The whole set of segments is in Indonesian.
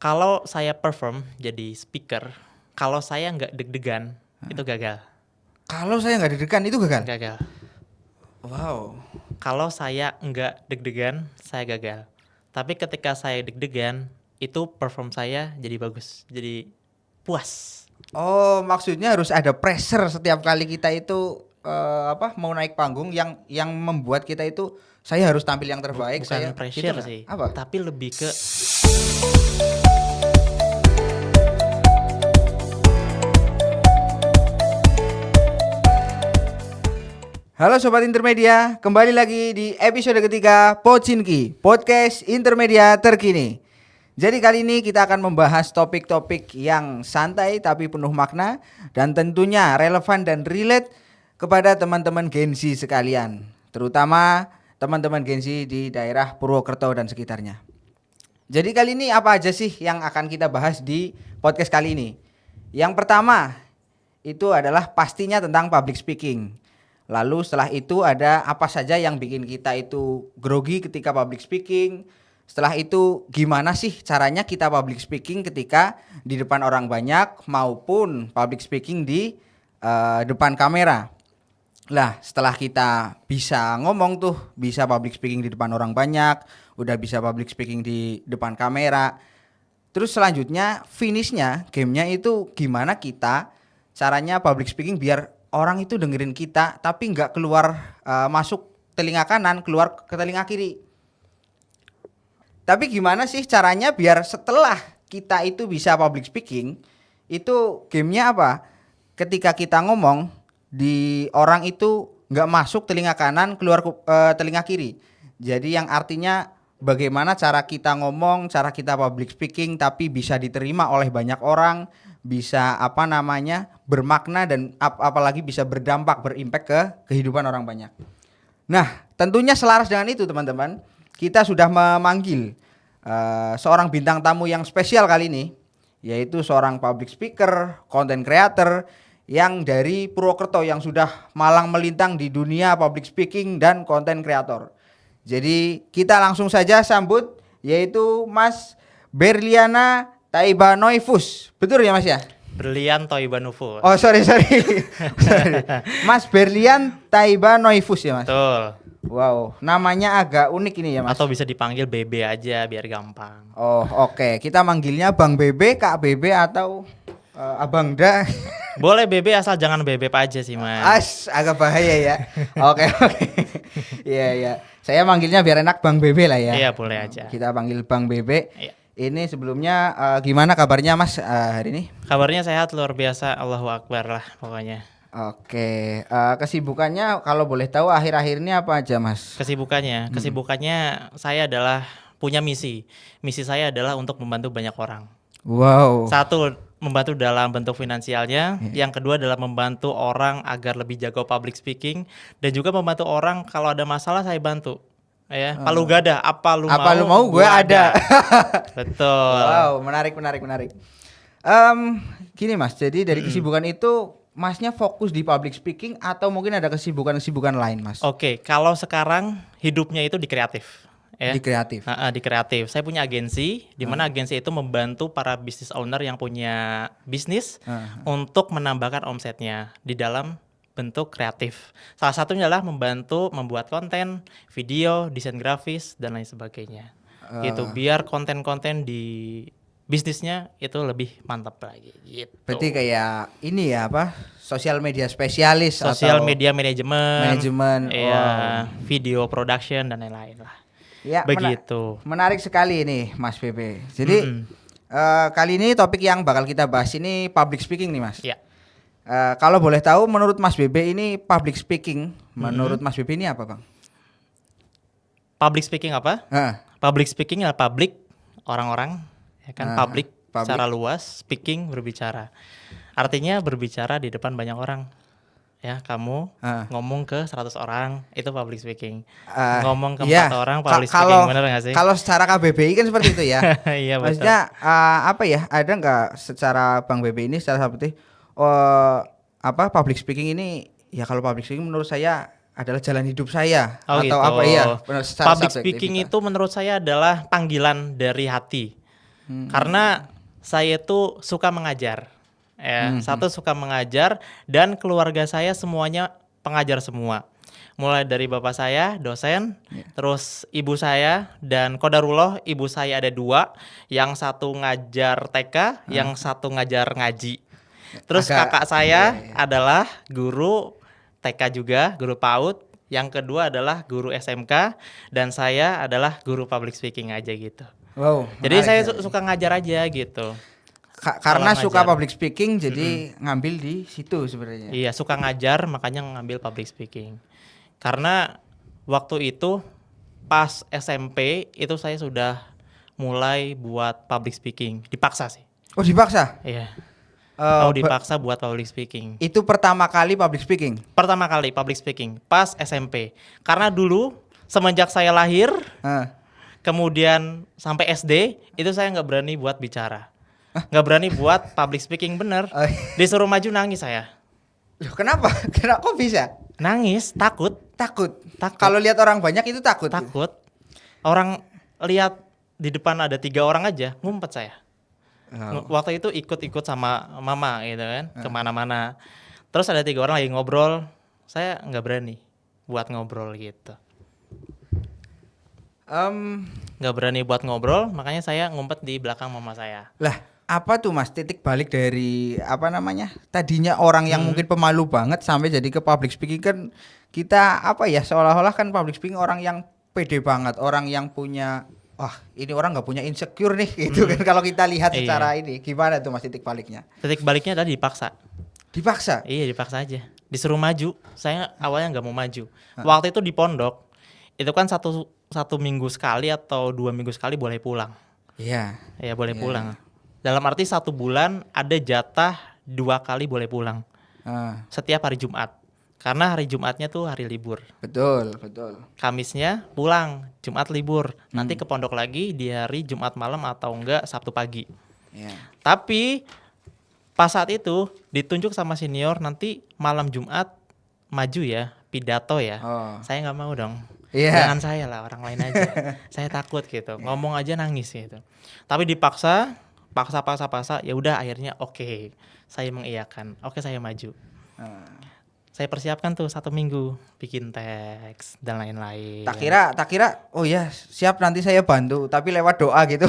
Kalau saya perform jadi speaker, kalau saya nggak deg-degan, itu gagal. Kalau saya nggak deg-degan itu gagal. Gagal. Wow. Kalau saya nggak deg-degan, saya gagal. Tapi ketika saya deg-degan, itu perform saya jadi bagus, jadi puas. Oh, maksudnya harus ada pressure setiap kali kita itu mau naik panggung yang membuat kita itu saya harus tampil yang terbaik. Bukan Saya pressure gitu sih, apa? tapi lebih ke Halo Sobat Intermedia, kembali lagi di episode ketiga Pocinki, podcast intermedia terkini. Jadi kali ini kita akan membahas topik-topik yang santai tapi penuh makna dan tentunya relevan dan relate kepada teman-teman Gen Z sekalian, terutama teman-teman Gen Z di daerah Purwokerto dan sekitarnya. Jadi kali ini apa aja sih yang akan kita bahas di podcast kali ini? Yang pertama itu adalah pastinya tentang public speaking. Lalu setelah itu ada apa saja yang bikin kita itu grogi ketika public speaking. Setelah itu gimana sih caranya kita public speaking ketika di depan orang banyak maupun public speaking di depan kamera. Lah setelah kita bisa ngomong tuh, bisa public speaking di depan orang banyak, udah bisa public speaking di depan kamera. Terus selanjutnya finishnya gamenya itu gimana kita caranya public speaking biar orang itu dengerin kita tapi nggak keluar masuk telinga kanan, keluar ke telinga kiri. Tapi gimana sih caranya biar setelah kita itu bisa public speaking, itu gamenya apa? Ketika kita ngomong di orang itu nggak masuk telinga kanan, keluar telinga kiri. Jadi yang artinya bagaimana cara kita ngomong, cara kita public speaking tapi bisa diterima oleh banyak orang, bisa bermakna dan apalagi bisa berdampak, berimpact ke kehidupan orang banyak. Nah, tentunya selaras dengan itu teman-teman, kita sudah memanggil seorang bintang tamu yang spesial kali ini, yaitu seorang public speaker, content creator yang dari Purwokerto yang sudah malang melintang di dunia public speaking dan content creator. Jadi kita langsung saja sambut yaitu Mas Berliana Taibanoifus. Betul ya Mas ya? Berlian Toibanufus. Oh sorry. Mas Berlian Taibanoifus ya Mas? Betul. Wow, namanya agak unik ini ya Mas. Atau bisa dipanggil BB aja biar gampang. Oh oke. Kita manggilnya Bang Bebe, Kak Bebe atau Abang Da. Boleh BB asal jangan bebek aja sih Mas. Agak bahaya ya. Oke. Iya. Saya manggilnya biar enak Bang Bebe lah ya. Iya boleh aja. Kita panggil Bang Bebe. Iya. Ini sebelumnya gimana kabarnya Mas hari ini? Kabarnya sehat luar biasa, Allahu Akbar lah pokoknya. Oke, kesibukannya kalau boleh tahu akhir-akhir ini apa aja Mas? Kesibukannya saya adalah punya misi. Misi saya adalah untuk membantu banyak orang. Wow. Satu, membantu dalam bentuk finansialnya. Yang kedua adalah membantu orang agar lebih jago public speaking. Dan juga membantu orang kalau ada masalah saya bantu. Ya, palu gada, apa lu mau gue ada. Betul. Wow, menarik. Gini Mas, jadi dari kesibukan itu Masnya fokus di public speaking atau mungkin ada kesibukan lain Mas? Oke, kalau sekarang hidupnya itu di kreatif. Ya. Di kreatif. Di kreatif. Saya punya agensi, di mana agensi itu membantu para business owner yang punya bisnis untuk menambahkan omsetnya di dalam bentuk kreatif. Salah satunya adalah membantu membuat konten, video, desain grafis dan lain sebagainya. Gitu, biar konten-konten di bisnisnya itu lebih mantap lagi. Gitu. Berarti kayak ini ya sosial media spesialis Sosial atau media manajemen, wow. Video production dan lain-lain lah. Ya, begitu. Menarik sekali ini Mas Bebe. Jadi kali ini topik yang bakal kita bahas ini public speaking nih Mas. Ya. Kalau boleh tahu menurut Mas Bebe ini public speaking, menurut Mas Bebe ini apa Bang? Public speaking apa? Public speaking adalah public, orang-orang, ya kan, public secara luas, speaking berbicara. Artinya berbicara di depan banyak orang. Ya, kamu ngomong ke 100 orang itu public speaking. Ngomong ke 4 orang public speaking, bener gak sih? Kalau secara KBBI kan seperti itu ya. Iya betul. Maksudnya ada nggak secara Bang Bebe ini secara seperti public speaking ini ya, kalau public speaking menurut saya adalah jalan hidup saya atau gitu. apa ya? Public speaking itu menurut saya adalah panggilan dari hati. Karena saya itu suka mengajar. Ya, satu suka mengajar dan keluarga saya semuanya pengajar semua. Mulai dari bapak saya dosen, terus ibu saya dan qadarullah ibu saya ada 2, yang satu ngajar TK, yang satu ngajar ngaji. Terus kakak saya adalah guru TK juga, guru PAUD. Yang kedua adalah guru SMK dan saya adalah guru public speaking aja gitu. Wow. Jadi saya suka ngajar aja gitu. Karena Kalau suka ngajar. public speaking jadi ngambil di situ sebenarnya. Iya, suka ngajar makanya ngambil public speaking. Karena waktu itu pas SMP itu saya sudah mulai buat public speaking, dipaksa sih. Oh, dipaksa? Iya. Eh, Dipaksa buat public speaking. Itu pertama kali public speaking. Pertama kali public speaking pas SMP. Karena dulu semenjak saya lahir, kemudian sampai SD itu saya nggak berani buat bicara, nggak berani buat public speaking bener. Disuruh maju nangis saya. Loh, kenapa? Kenapa kok bisa? Nangis, takut. Takut. Kalau lihat orang banyak itu takut. Takut. Orang lihat di depan ada 3 orang aja, ngumpet saya. Waktu itu ikut-ikut sama mama gitu kan, kemana-mana. Terus ada 3 orang lagi ngobrol, saya nggak berani buat ngobrol gitu. Nggak berani buat ngobrol, makanya saya ngumpet di belakang mama saya. Lah, apa tuh Mas titik balik dari apa namanya? Tadinya orang yang mungkin pemalu banget sampai jadi ke public speaking kan kita apa ya seolah-olah kan public speaking orang yang pede banget, orang yang punya ini orang nggak punya insecure nih gitu kan kalau kita lihat secara ini. Gimana tuh Mas titik baliknya? Titik baliknya adalah dipaksa. Dipaksa? Iya, dipaksa aja. Disuruh maju. Saya awalnya nggak mau maju. Waktu itu di pondok, itu kan satu minggu sekali atau 2 minggu sekali boleh pulang. Iya. Ya boleh pulang. Dalam arti 1 bulan ada jatah 2 kali boleh pulang. Setiap hari Jumat. Karena hari Jumatnya tuh hari libur. Betul. Kamisnya pulang, Jumat libur. Nanti ke pondok lagi di hari Jumat malam atau enggak Sabtu pagi. Iya. Tapi pas saat itu ditunjuk sama senior nanti malam Jumat maju ya, pidato ya. Saya nggak mau dong. Jangan saya lah, orang lain aja. Saya takut gitu. Ngomong aja nangis gitu. Tapi dipaksa, paksa. Ya udah akhirnya oke. Saya mengiyakan. Oke, saya maju. Saya persiapkan tuh 1 minggu bikin teks dan lain-lain. Tak kira oh ya siap nanti saya bantu tapi lewat doa gitu.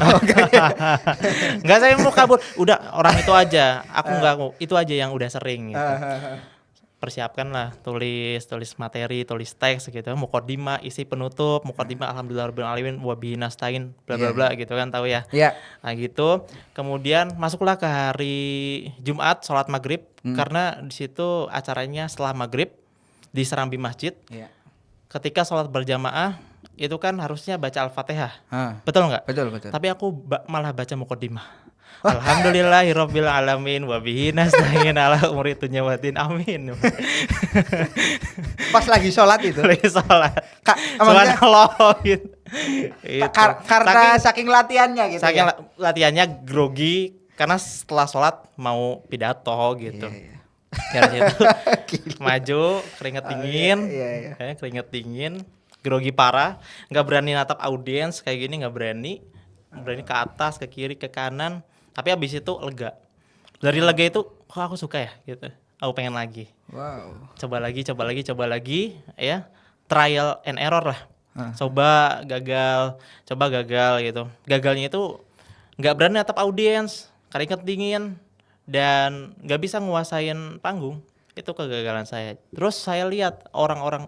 Enggak, saya mau kabur. Udah orang itu aja. Aku enggak, itu aja yang udah sering gitu. Persiapkan lah, tulis materi, tulis teks gitu. Muqaddimah, isi penutup, muqaddimah alhamdulillahirabbil alamin wa bihi nasta'in bla bla bla gitu kan, tahu ya. Iya. Nah gitu. Kemudian masuklah ke hari Jumat sholat maghrib karena di situ acaranya setelah maghrib di Serambi Masjid. Iya. Ketika sholat berjamaah itu kan harusnya baca Al-Fatihah. Betul nggak? Betul. Tapi aku malah baca muqaddimah. Alhamdulillahirabbil alamin wa bihi nasta'in ala umuri dunya waddin. Amin. Pas lagi sholat itu. Lagi sholat. Subhanallah gitu. Karena saking latihannya gitu. Saking latihannya grogi karena setelah sholat mau pidato gitu. Karena itu maju keringet dingin. Keringet dingin, grogi parah, nggak berani natap audiens kayak gini, nggak berani ke atas, ke kiri, ke kanan. Tapi abis itu lega. Dari lega itu kok aku suka ya gitu. Aku pengen lagi. Wow. Coba lagi ya. Trial and error lah. Coba gagal gitu. Gagalnya itu nggak berani natap audiens, keringet dingin dan nggak bisa nguasain panggung. Itu kegagalan saya. Terus saya lihat orang-orang,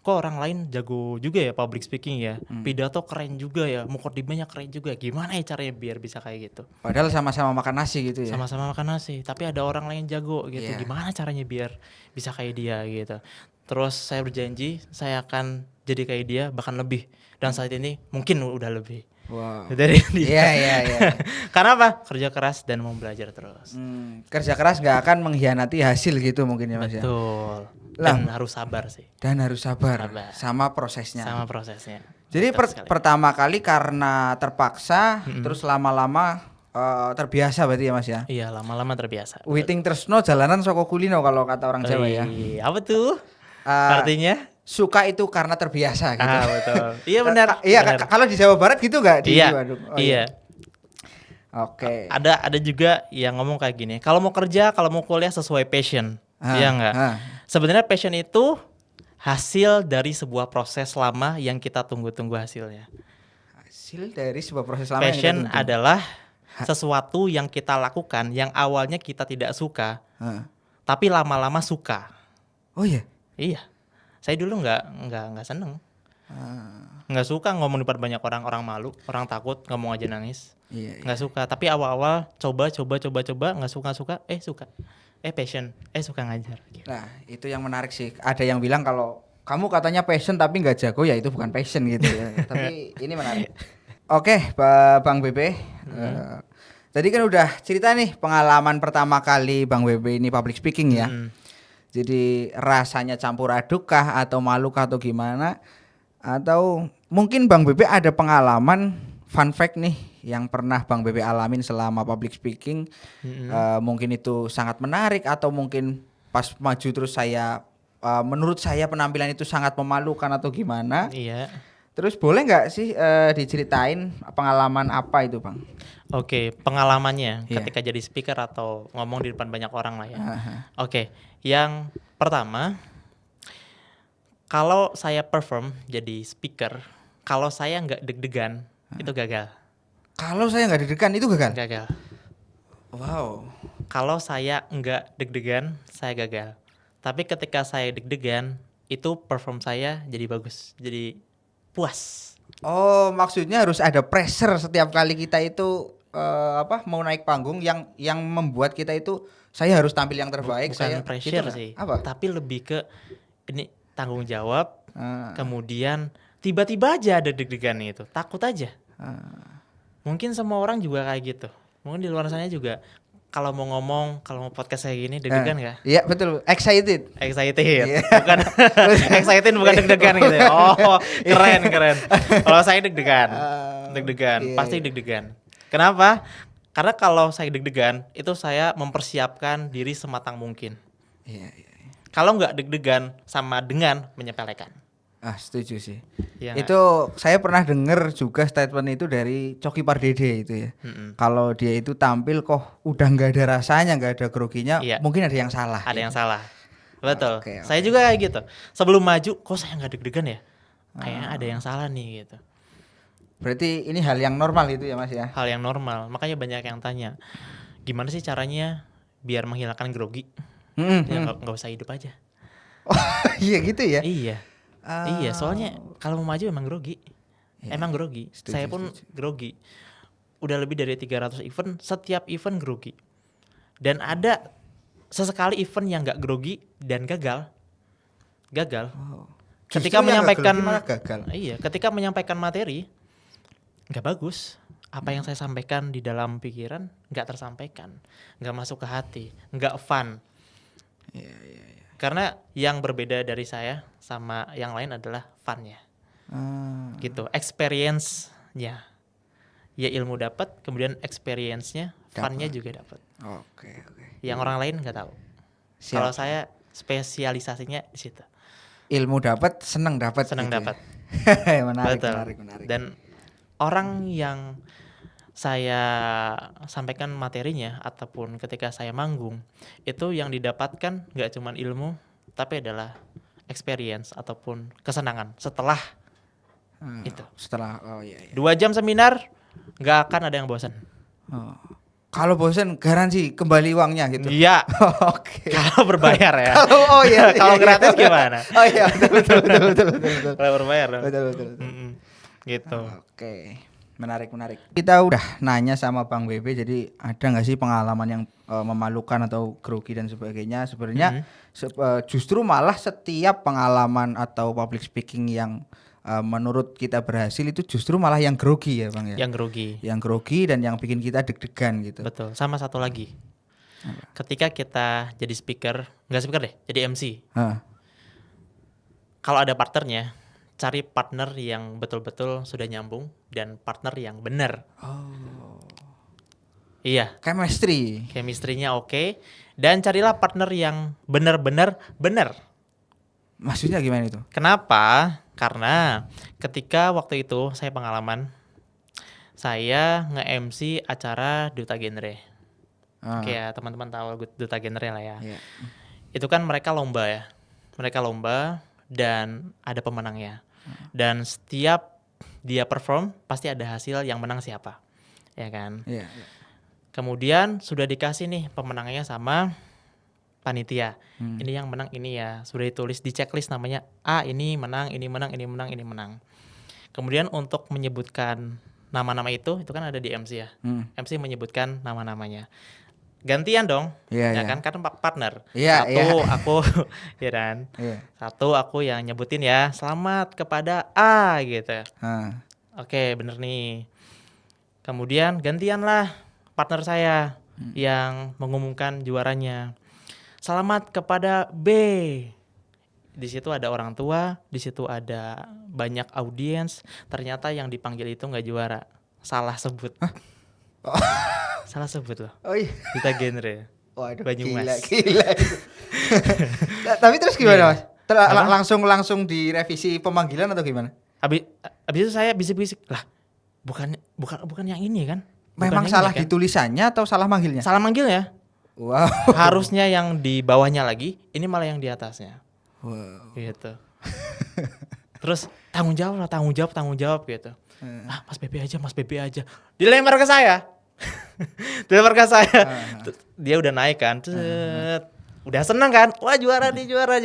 kok orang lain jago juga ya public speaking ya. Pidato keren juga ya, muqaddimahnya keren juga. Gimana ya caranya biar bisa kayak gitu? Padahal sama-sama makan nasi gitu ya. Sama-sama makan nasi, tapi ada orang lain jago gitu. Gimana caranya biar bisa kayak dia gitu. Terus saya berjanji saya akan jadi kayak dia, bahkan lebih. Dan saat ini mungkin udah lebih. Wow. Dari dia. Iya. Karena apa? Kerja keras dan mau belajar terus. Kerja keras nggak akan mengkhianati hasil gitu mungkin ya Mas ya. Betul. Dan harus sabar sih. Dan harus sabar. Sama prosesnya. Jadi pertama kali karena terpaksa, terus lama-lama terbiasa berarti ya Mas ya. Iya, lama-lama terbiasa. Witing tresno jalanan soko kulino kalau kata orang Jawa ya. Apa tuh? Artinya? Suka itu karena terbiasa gitu. Betul. Iya benar. Iya, kalau di Jawa Barat gitu nggak? Iya. Oke. Ada juga yang ngomong kayak gini, kalau mau kerja, kalau mau kuliah sesuai passion. Iya enggak? Sebenarnya passion itu hasil dari sebuah proses lama yang kita tunggu-tunggu hasilnya. Hasil dari sebuah proses lama yang kita Passion tunggu. adalah sesuatu yang kita lakukan yang awalnya kita tidak suka, tapi lama-lama suka. Oh iya. Iya. Saya dulu nggak seneng. Nggak suka ngomong di depan banyak orang malu, orang takut, ngomong aja nangis. Iya. Nggak suka, tapi awal-awal coba nggak suka, suka. Passion, suka ngajar. Nah, itu yang menarik sih. Ada yang bilang kalau kamu katanya passion tapi nggak jago, ya itu bukan passion gitu ya. Tapi ini menarik. Oke, Bang Bebe. Tadi kan udah cerita nih pengalaman pertama kali Bang Bebe ini public speaking ya. Jadi rasanya campur aduk kah atau malu kah atau gimana? Atau mungkin Bang Bebe ada pengalaman fun fact nih yang pernah Bang Bebe alamin selama public speaking. Mungkin itu sangat menarik atau mungkin pas maju terus menurut saya penampilan itu sangat memalukan atau gimana. Iya. Terus boleh nggak sih diceritain pengalaman apa itu Bang? Oke, pengalamannya Iya. ketika jadi speaker atau ngomong di depan banyak orang lah ya. Oke, yang pertama, kalau saya perform jadi speaker, kalau saya nggak deg-degan, itu gagal. Kalau saya nggak deg-degan itu gagal? Gagal. Wow. Kalau saya nggak deg-degan, saya gagal. Tapi ketika saya deg-degan, itu perform saya jadi bagus, jadi puas. Oh, maksudnya harus ada pressure setiap kali kita itu mau naik panggung yang membuat kita itu saya harus tampil yang terbaik. Bukan saya pressure gitu sih, apa? tapi lebih ke ini tanggung jawab. Kemudian tiba-tiba aja ada deg-degan itu, takut aja. Mungkin semua orang juga kayak gitu. Mungkin di luar sana juga kalau mau ngomong, kalau mau podcast kayak gini deg-degan nggak? Iya betul, excited. Excited, Iya. bukan excited, bukan deg-degan gitu ya. Oh, keren. Kalau saya deg-degan, Iya, pasti iya. deg-degan. Kenapa? Karena kalau saya deg-degan, itu saya mempersiapkan diri sematang mungkin. Iya. Kalau nggak deg-degan, sama dengan menyepelekan. Setuju sih. Iya Itu saya pernah dengar juga statement itu dari Coki Pardede itu ya. Kalau dia itu tampil kok udah nggak ada rasanya, nggak ada groginya, Iya. mungkin ada yang salah. Ada gitu. yang salah. Betul. Oke. Saya juga kayak gitu. Sebelum maju, kok saya nggak deg-degan ya? Kayaknya ada yang salah nih gitu. Berarti ini hal yang normal itu ya Mas ya. Hal yang normal. Makanya banyak yang tanya, gimana sih caranya biar menghilangkan grogi? Ya nggak usah hidup aja. Oh, iya gitu ya. Iya. Iya, soalnya kalau mau maju emang grogi. Emang grogi. Setuju, Saya pun grogi. Udah lebih dari 300 event, setiap event grogi. Dan ada sesekali event yang nggak grogi dan gagal. Ketika Justru yang nggak menyampaikan grogi malah gagal. Iya, ketika menyampaikan materi nggak bagus. Apa yang saya sampaikan di dalam pikiran nggak tersampaikan, nggak masuk ke hati, nggak fun. Iya. Karena yang berbeda dari saya sama yang lain adalah fun-nya. Gitu, experience-nya. Ya ilmu dapat, kemudian experience-nya, fun-nya juga dapat. Oke. Yang orang lain nggak tahu. Siap. Kalau saya spesialisasinya di situ. Ilmu dapat, senang dapat. Senang gitu ya. dapat. menarik, Betul. menarik. Dan orang yang saya sampaikan materinya ataupun ketika saya manggung, itu yang didapatkan nggak cuma ilmu, tapi adalah experience ataupun kesenangan setelah itu. Setelah 2 jam seminar nggak akan ada yang bosan. Kalau bosan garansi kembali uangnya gitu. Iya. Oke. Kalau berbayar ya. Kalau gratis gimana? Oh iya, betul. Kalau berbayar dong. Betul. Gitu. Oke. Menarik. Kita udah nanya sama Bang Bebe, jadi ada nggak sih pengalaman yang memalukan atau grogi dan sebagainya? Sebenarnya justru malah setiap pengalaman atau public speaking yang menurut kita berhasil itu justru malah yang grogi ya Bang ya. Yang grogi dan yang bikin kita deg-degan gitu. Betul. Sama satu lagi. Ketika kita jadi nggak speaker deh, jadi MC. Kalau ada partnernya, cari partner yang betul-betul sudah nyambung dan partner yang benar. Iya, chemistry-nya oke, dan carilah partner yang benar-benar benar. Maksudnya gimana itu? Kenapa? Karena ketika waktu itu saya pengalaman, saya nge-MC acara Duta Genre. Ah, Kayak teman-teman tahu Duta Genre lah ya. iya. Itu kan mereka lomba ya. Mereka lomba dan ada pemenangnya. Dan setiap dia perform pasti ada hasil yang menang siapa. Ya kan? Iya, iya. Kemudian sudah dikasih nih pemenangnya sama panitia. Ini yang menang ini ya. Sudah ditulis di checklist namanya A ini menang, ini menang, ini menang, ini menang. Kemudian untuk menyebutkan nama-nama itu kan ada di MC ya. MC menyebutkan nama-namanya. Gantian dong, Iya, ya iya. kan partner. Iya, Satu iya. aku, ya kan. Iya. Satu aku yang nyebutin ya, selamat kepada A gitu. Ah. Oke, bener nih. Kemudian gantian lah partner saya yang mengumumkan juaranya. Selamat kepada B. Di situ ada orang tua, di situ ada banyak audiens. Ternyata yang dipanggil itu nggak juara, salah sebut. Oh. Salah sebut loh. Oh iya. Duta Genre. Waduh, Banyumas. gila. Tapi terus gimana, Iya. Mas? Apa? Langsung direvisi pemanggilan atau gimana? Abis itu saya bisik-bisik lah. Bukan yang ini kan? Bukan Memang yang salah ini, kan? di tulisannya atau salah manggilnya? Salah manggil ya. Wow. Harusnya yang di bawahnya lagi, ini malah yang di atasnya. Wow. Gitu. Terus tanggung jawab gitu. Ah, Mas BB aja. Dilempar ke saya. Dilempar ke saya. Dia udah naik kan. Cet. Udah senang kan? Wah, juara nih, juara.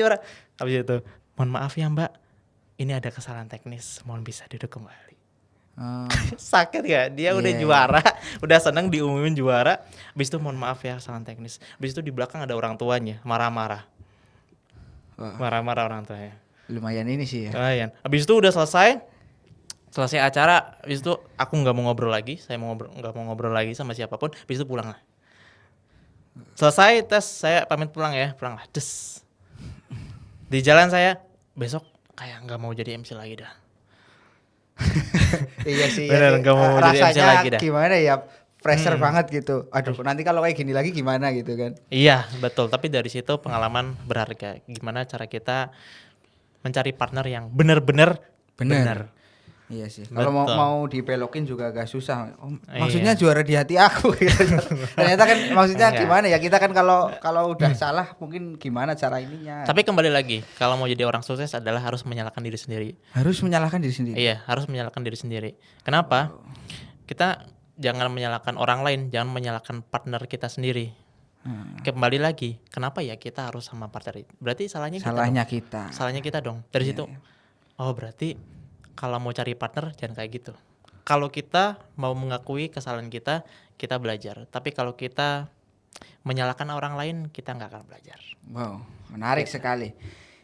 Habis itu, mohon maaf ya, Mbak. Ini ada kesalahan teknis. Mohon bisa duduk kembali. Oh. Sakit ya? Dia udah Iya. juara, udah senang diumumin juara. Habis itu mohon maaf ya, kesalahan teknis. Habis itu di belakang ada orang tuanya, marah-marah. Wah, Marah-marah orang tuanya. lumayan ini sih ya. Lumayan. Habis itu udah selesai acara. Habis itu aku nggak mau ngobrol lagi. Saya nggak mau ngobrol lagi sama siapapun. Habis itu pulang lah. Selesai tes, saya pamit pulang ya. Pulang lah. Des. Di jalan saya besok kayak nggak mau jadi MC lagi dah. Iya sih. Bener, ya, nggak mau jadi MC rasanya lagi dah. gimana ya? Pressure banget gitu. Aduh, nanti kalau kayak gini lagi gimana gitu kan? Iya betul. Tapi dari situ pengalaman berharga. Gimana cara kita mencari partner yang benar-benar benar. Iya sih. Kalau mau Betul. dibelokin juga agak susah. Oh, Iya. maksudnya juara di hati aku. Gitu. Ternyata kan maksudnya Enggak. gimana ya? Kita kan kalau udah salah mungkin gimana cara ininya. Tapi kembali lagi, kalau mau jadi orang sukses adalah harus menyalahkan diri sendiri. Harus menyalahkan diri sendiri. Iya, harus menyalahkan diri sendiri. Kenapa? Kita jangan menyalahkan orang lain, jangan menyalahkan partner kita sendiri. Kembali lagi, kenapa ya kita harus sama partner itu? Berarti salahnya kita. Salahnya dong. kita. Salahnya kita dong. Dari situ. Oh, berarti kalau mau cari partner jangan kayak gitu. Kalau kita mau mengakui kesalahan kita belajar. Tapi kalau kita menyalahkan orang lain, kita nggak akan belajar. Wow, menarik sekali.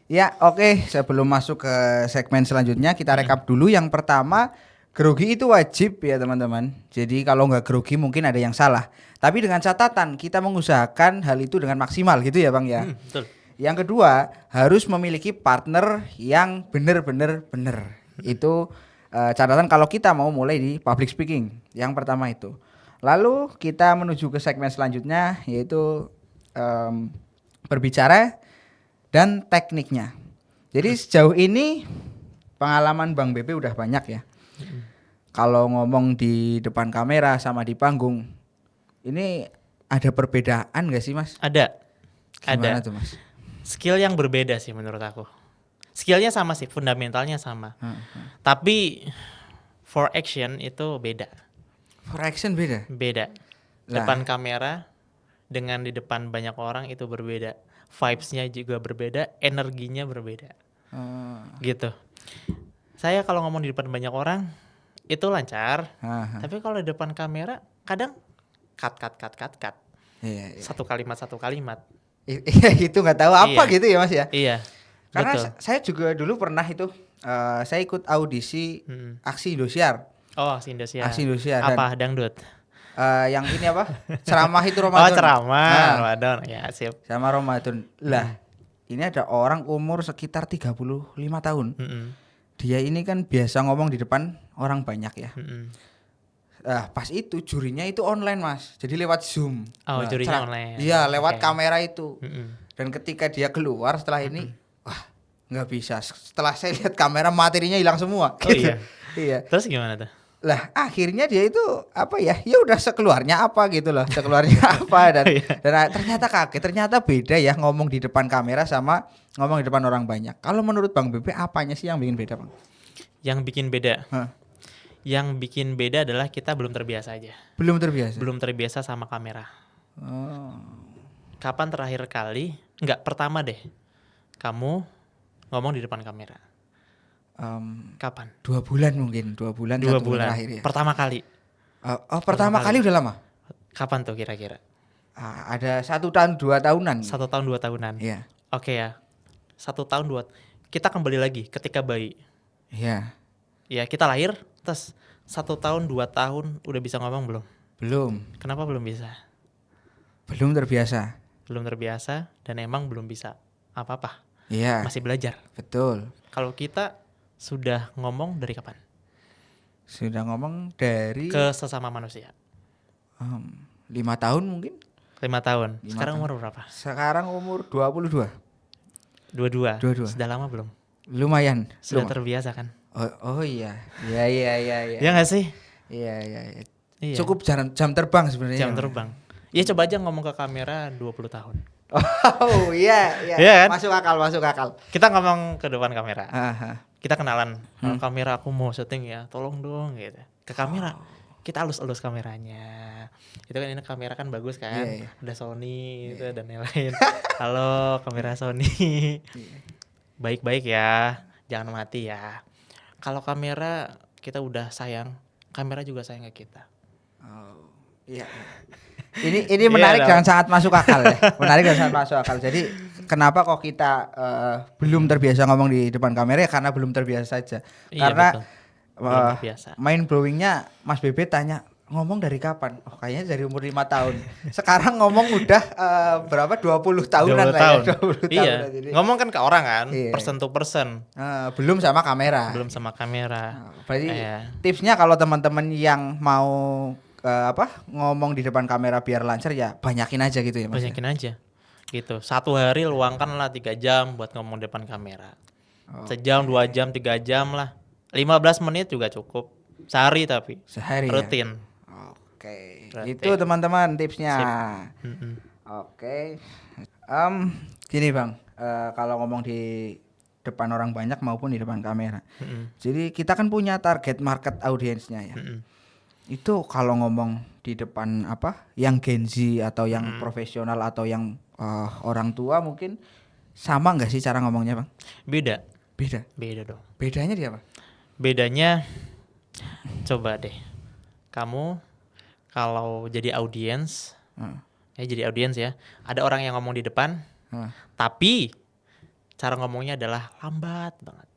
Ya, oke. Sebelum masuk ke segmen selanjutnya, kita rekap dulu. Yang pertama, grogi itu wajib ya teman-teman. Jadi kalau nggak grogi mungkin ada yang salah. Tapi dengan catatan kita mengusahakan hal itu dengan maksimal gitu ya Bang ya. Betul. Yang kedua, harus memiliki partner yang benar-benar benar. Itu catatan kalau kita mau mulai di public speaking. Yang pertama itu. Lalu kita menuju ke segmen selanjutnya yaitu berbicara dan tekniknya. Jadi sejauh ini pengalaman Bang Bebe udah banyak ya. Kalau ngomong di depan kamera sama di panggung, ini ada perbedaan gak sih Mas? Ada. Gimana Ada. tuh Mas? Skill yang berbeda sih menurut aku. Skillnya sama sih, fundamentalnya sama. Tapi for action itu beda. For action beda? Beda. Lah. Depan kamera dengan di depan banyak orang itu berbeda. Vibes-nya juga berbeda, energinya berbeda. Gitu. Saya kalau ngomong di depan banyak orang itu lancar. Tapi kalau di depan kamera kadang cut. Iya, iya. Satu kalimat. Iya itu nggak tahu apa Iya. gitu ya Mas ya. Iya. Karena Betul. saya juga dulu pernah itu saya ikut audisi Aksi Indosiar. Oh, Aksi Indosiar. Aksi Indosiar dan Apa dangdut? yang ini apa? Ceramah itu Ramadan. Oh, ceramah Nah, Ramadan. Ya, sip. sama Ramadan. Lah, ini ada orang umur sekitar 35 tahun. Dia ini kan biasa ngomong di depan orang banyak ya. Pas itu jurinya itu online Mas. Jadi lewat Zoom. Oh, jurinya online. Iya, lewat Oke. kamera itu. Dan ketika dia keluar setelah ini, wah, nggak bisa. Setelah saya lihat kamera materinya hilang semua. Oh, iya? Iya. Terus gimana tuh? Lah akhirnya dia itu apa ya? Ya udah sekeluarnya apa gitu loh. Sekeluarnya apa dan Iya. ternyata kaget. Ternyata beda ya ngomong di depan kamera sama ngomong di depan orang banyak. Kalau menurut Bang Bebe apanya sih yang bikin beda, Bang? Yang bikin beda. Hah, Yang bikin beda adalah kita belum terbiasa aja. belum terbiasa. Belum terbiasa sama kamera. Oh. Kapan terakhir kali? Enggak, pertama deh. Kamu ngomong di depan kamera. Kapan? 2 bulan mungkin, 2 bulan 2 1 bulan bulan. terakhir ya. Pertama kali. Pertama kali udah lama. Kapan tuh kira-kira? Ada 1 tahun 2 tahunan. 1 tahun 2 tahunan. Iya. Oke ya. 1 tahun 2. Kita kembali lagi ketika bayi. Iya. Ya kita lahir, terus 1 tahun 2 tahun udah bisa ngomong belum? Belum. Kenapa belum bisa? Belum terbiasa. Belum terbiasa dan emang belum bisa apa-apa. Iya. Masih belajar. Betul. Kalau kita sudah ngomong dari kapan? Sudah ngomong dari Ke sesama manusia. 5 tahun mungkin. 5 tahun. 5 Sekarang tahun. umur berapa? Sekarang umur 22. 22. 22. Sudah lama belum? Lumayan. Sudah terbiasa kan? Oh iya. Iya. Ya nggak sih? Iya. Iya. Cukup jam terbang sebenarnya. Jam terbang. Ya coba aja ngomong ke kamera 20 tahun. Oh iya. Iya kan? Masuk akal. Kita ngomong ke depan kamera. Aha. Kita kenalan. Kalau kamera aku mau syuting ya, tolong dong gitu. Ke kamera. Kita elus-elus kameranya. Itu kan ini kamera kan bagus kan. Iya. Ada Sony itu dan lain-lain. Halo, kamera Sony. Baik-baik ya. Jangan mati ya. Kalau kamera kita udah sayang, kamera juga sayang ke kita. Oh, iya. Ini menarik dan sangat masuk akal ya. Menarik dan sangat masuk akal. Jadi kenapa kok kita belum terbiasa ngomong di depan kamera ya karena belum terbiasa saja. Iya, Karena betul. Belum terbiasa. mind blowingnya Mas Bebe tanya ngomong dari kapan? Oh kayaknya dari umur 5 tahun. Sekarang ngomong udah berapa? 20 tahunan 20 lah tahun. ya. 20 Iya. tahunan. Jadi, Ngomong kan ke orang kan, Iya. person to person, belum sama kamera. belum sama kamera. Berarti Iya. tipsnya kalau teman-teman yang mau ngomong di depan kamera biar lancar ya banyakin aja gitu ya Mas. Banyakin aja. Gitu. 1 hari luangkanlah 3 jam buat ngomong depan kamera. Oh. Sejam, 2 jam, 3 jam lah. 15 menit juga cukup. Sehari tapi Sehari ya. rutin. Oke. Rutin. Itu teman-teman tipsnya. Mm-mm. Oke. Gini Bang, kalau ngomong di depan orang banyak maupun di depan kamera. Mm-mm. Jadi kita kan punya target market audiensnya ya. Mm-mm. Itu kalau ngomong di depan yang Gen Z atau yang profesional atau yang orang tua mungkin sama nggak sih cara ngomongnya Bang? Beda. Beda dong. Bedanya di apa? Bedanya coba deh. Kamu kalau jadi audiens, jadi audiens ya. Ada orang yang ngomong di depan, tapi cara ngomongnya adalah lambat banget.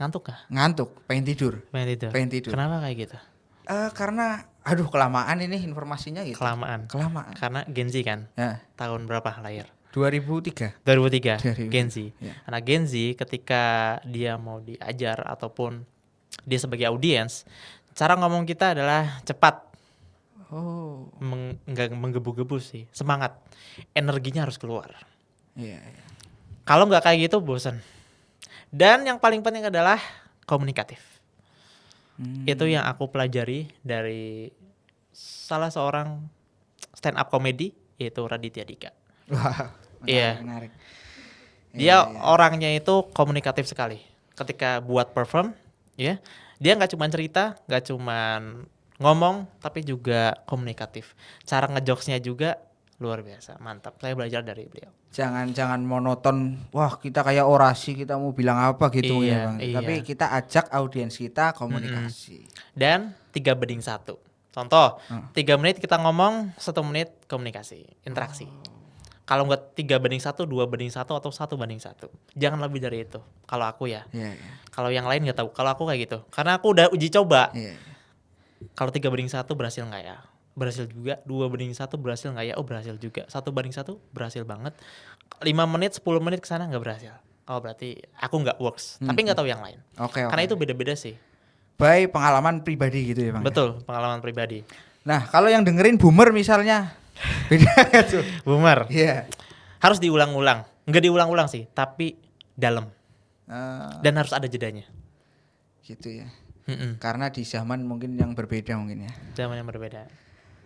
Ngantuk kah? Ngantuk, pengen tidur. Pengen tidur. Kenapa kayak gitu? Karena kelamaan ini informasinya gitu. Kelamaan. Karena Gen Z kan. Ya. Tahun berapa lahir? 2003. 2003. Gen Z. Ya. Karena Gen Z ketika dia mau diajar ataupun dia sebagai audiens, cara ngomong kita adalah cepat. Oh. Enggak menggebu-gebu sih. Semangat. Energinya harus keluar. Iya. Kalau nggak kayak gitu bosan. Dan yang paling penting adalah komunikatif. Itu yang aku pelajari dari salah seorang stand up comedy yaitu Raditya Dika. Wah, Iya. menarik. Dia orangnya itu komunikatif sekali. Ketika buat perform, ya, dia nggak cuma cerita, nggak cuma ngomong, tapi juga komunikatif. Cara ngejokesnya juga luar biasa, mantap. Saya belajar dari beliau. Jangan monoton. Wah, kita kayak orasi, kita mau bilang apa gitu Iya, ya, Bang. iya. Tapi kita ajak audiens kita komunikasi. Dan 3:1. Contoh, 3 menit kita ngomong, 1 menit komunikasi, interaksi. Kalau nggak 3:1, 2:1 atau 1:1. Jangan lebih dari itu. Kalau aku ya. Iya. Kalau yang lain nggak tahu. Kalau aku kayak gitu. Karena aku udah uji coba. Iya. Kalau 3:1 berhasil nggak ya? Berhasil juga. 2:1 berhasil nggak ya? Oh berhasil juga. 1:1 berhasil banget. 5 menit, 10 menit kesana nggak berhasil. Oh berarti aku nggak works. Tapi nggak tahu yang lain. Oke. Karena itu beda-beda sih. By pengalaman pribadi gitu ya, Bang. Betul, pengalaman pribadi. Nah, kalau yang dengerin boomer misalnya beda nggak tuh? Boomer. Iya. Harus diulang-ulang. Nggak diulang-ulang sih, tapi dalam. Dan harus ada jedanya. Gitu ya. Karena di zaman mungkin yang berbeda mungkin ya. Zaman yang berbeda.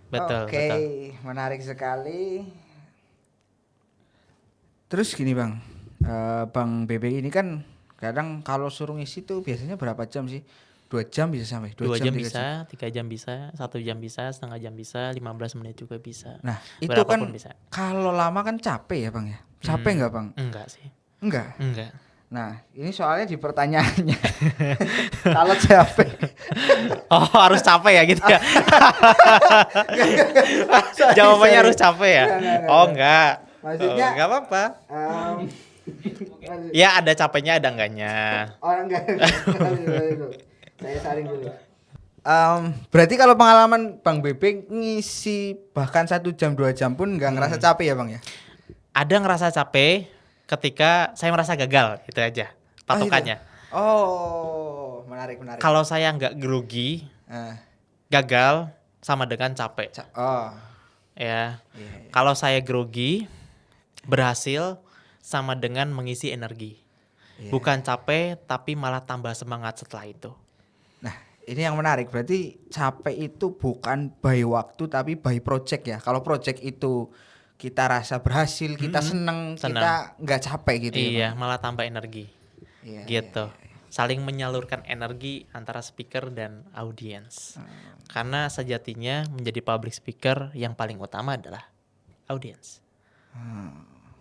Betul, Oke, betul. menarik sekali. Terus gini Bang, Bang Bebe ini kan kadang kalau suruh ngisi tuh biasanya berapa jam sih? 2 jam bisa sampai 2 jam 3 bisa, 3 jam bisa, 1 jam bisa, setengah jam bisa, 15 menit juga bisa. Nah itu Berapapun kan bisa. kalau lama kan capek ya Bang ya. Capek nggak Bang? Enggak sih. Enggak. Enggak. Nah ini soalnya di pertanyaannya kalau capek. Oh, harus capek ya gitu ya. Jawabannya harus capek ya. Enggak. Oh, enggak. Maksudnya, enggak apa-apa. Em, Ya ada capeknya ada enggaknya. orang enggak. Saya saring dulu. Berarti kalau pengalaman Bang Bebe ngisi bahkan 1 jam 2 jam pun nggak ngerasa capek ya Bang ya? Ada ngerasa capek ketika saya merasa gagal, itu aja patokannya. Oh, menarik. Kalau saya nggak grogi, Eh, gagal sama dengan capek. oh, Ya. iya. Kalau saya grogi, berhasil sama dengan mengisi energi. Iya. Bukan capek tapi malah tambah semangat setelah itu. Nah, ini yang menarik. Berarti capek itu bukan by waktu tapi by project ya. Kalau project itu kita rasa berhasil, kita seneng, kita nggak capek gitu ya. Iya, Bang? malah tambah energi. Iya, Gitu. Saling menyalurkan energi antara speaker dan audiens. Karena sejatinya menjadi public speaker yang paling utama adalah audiens.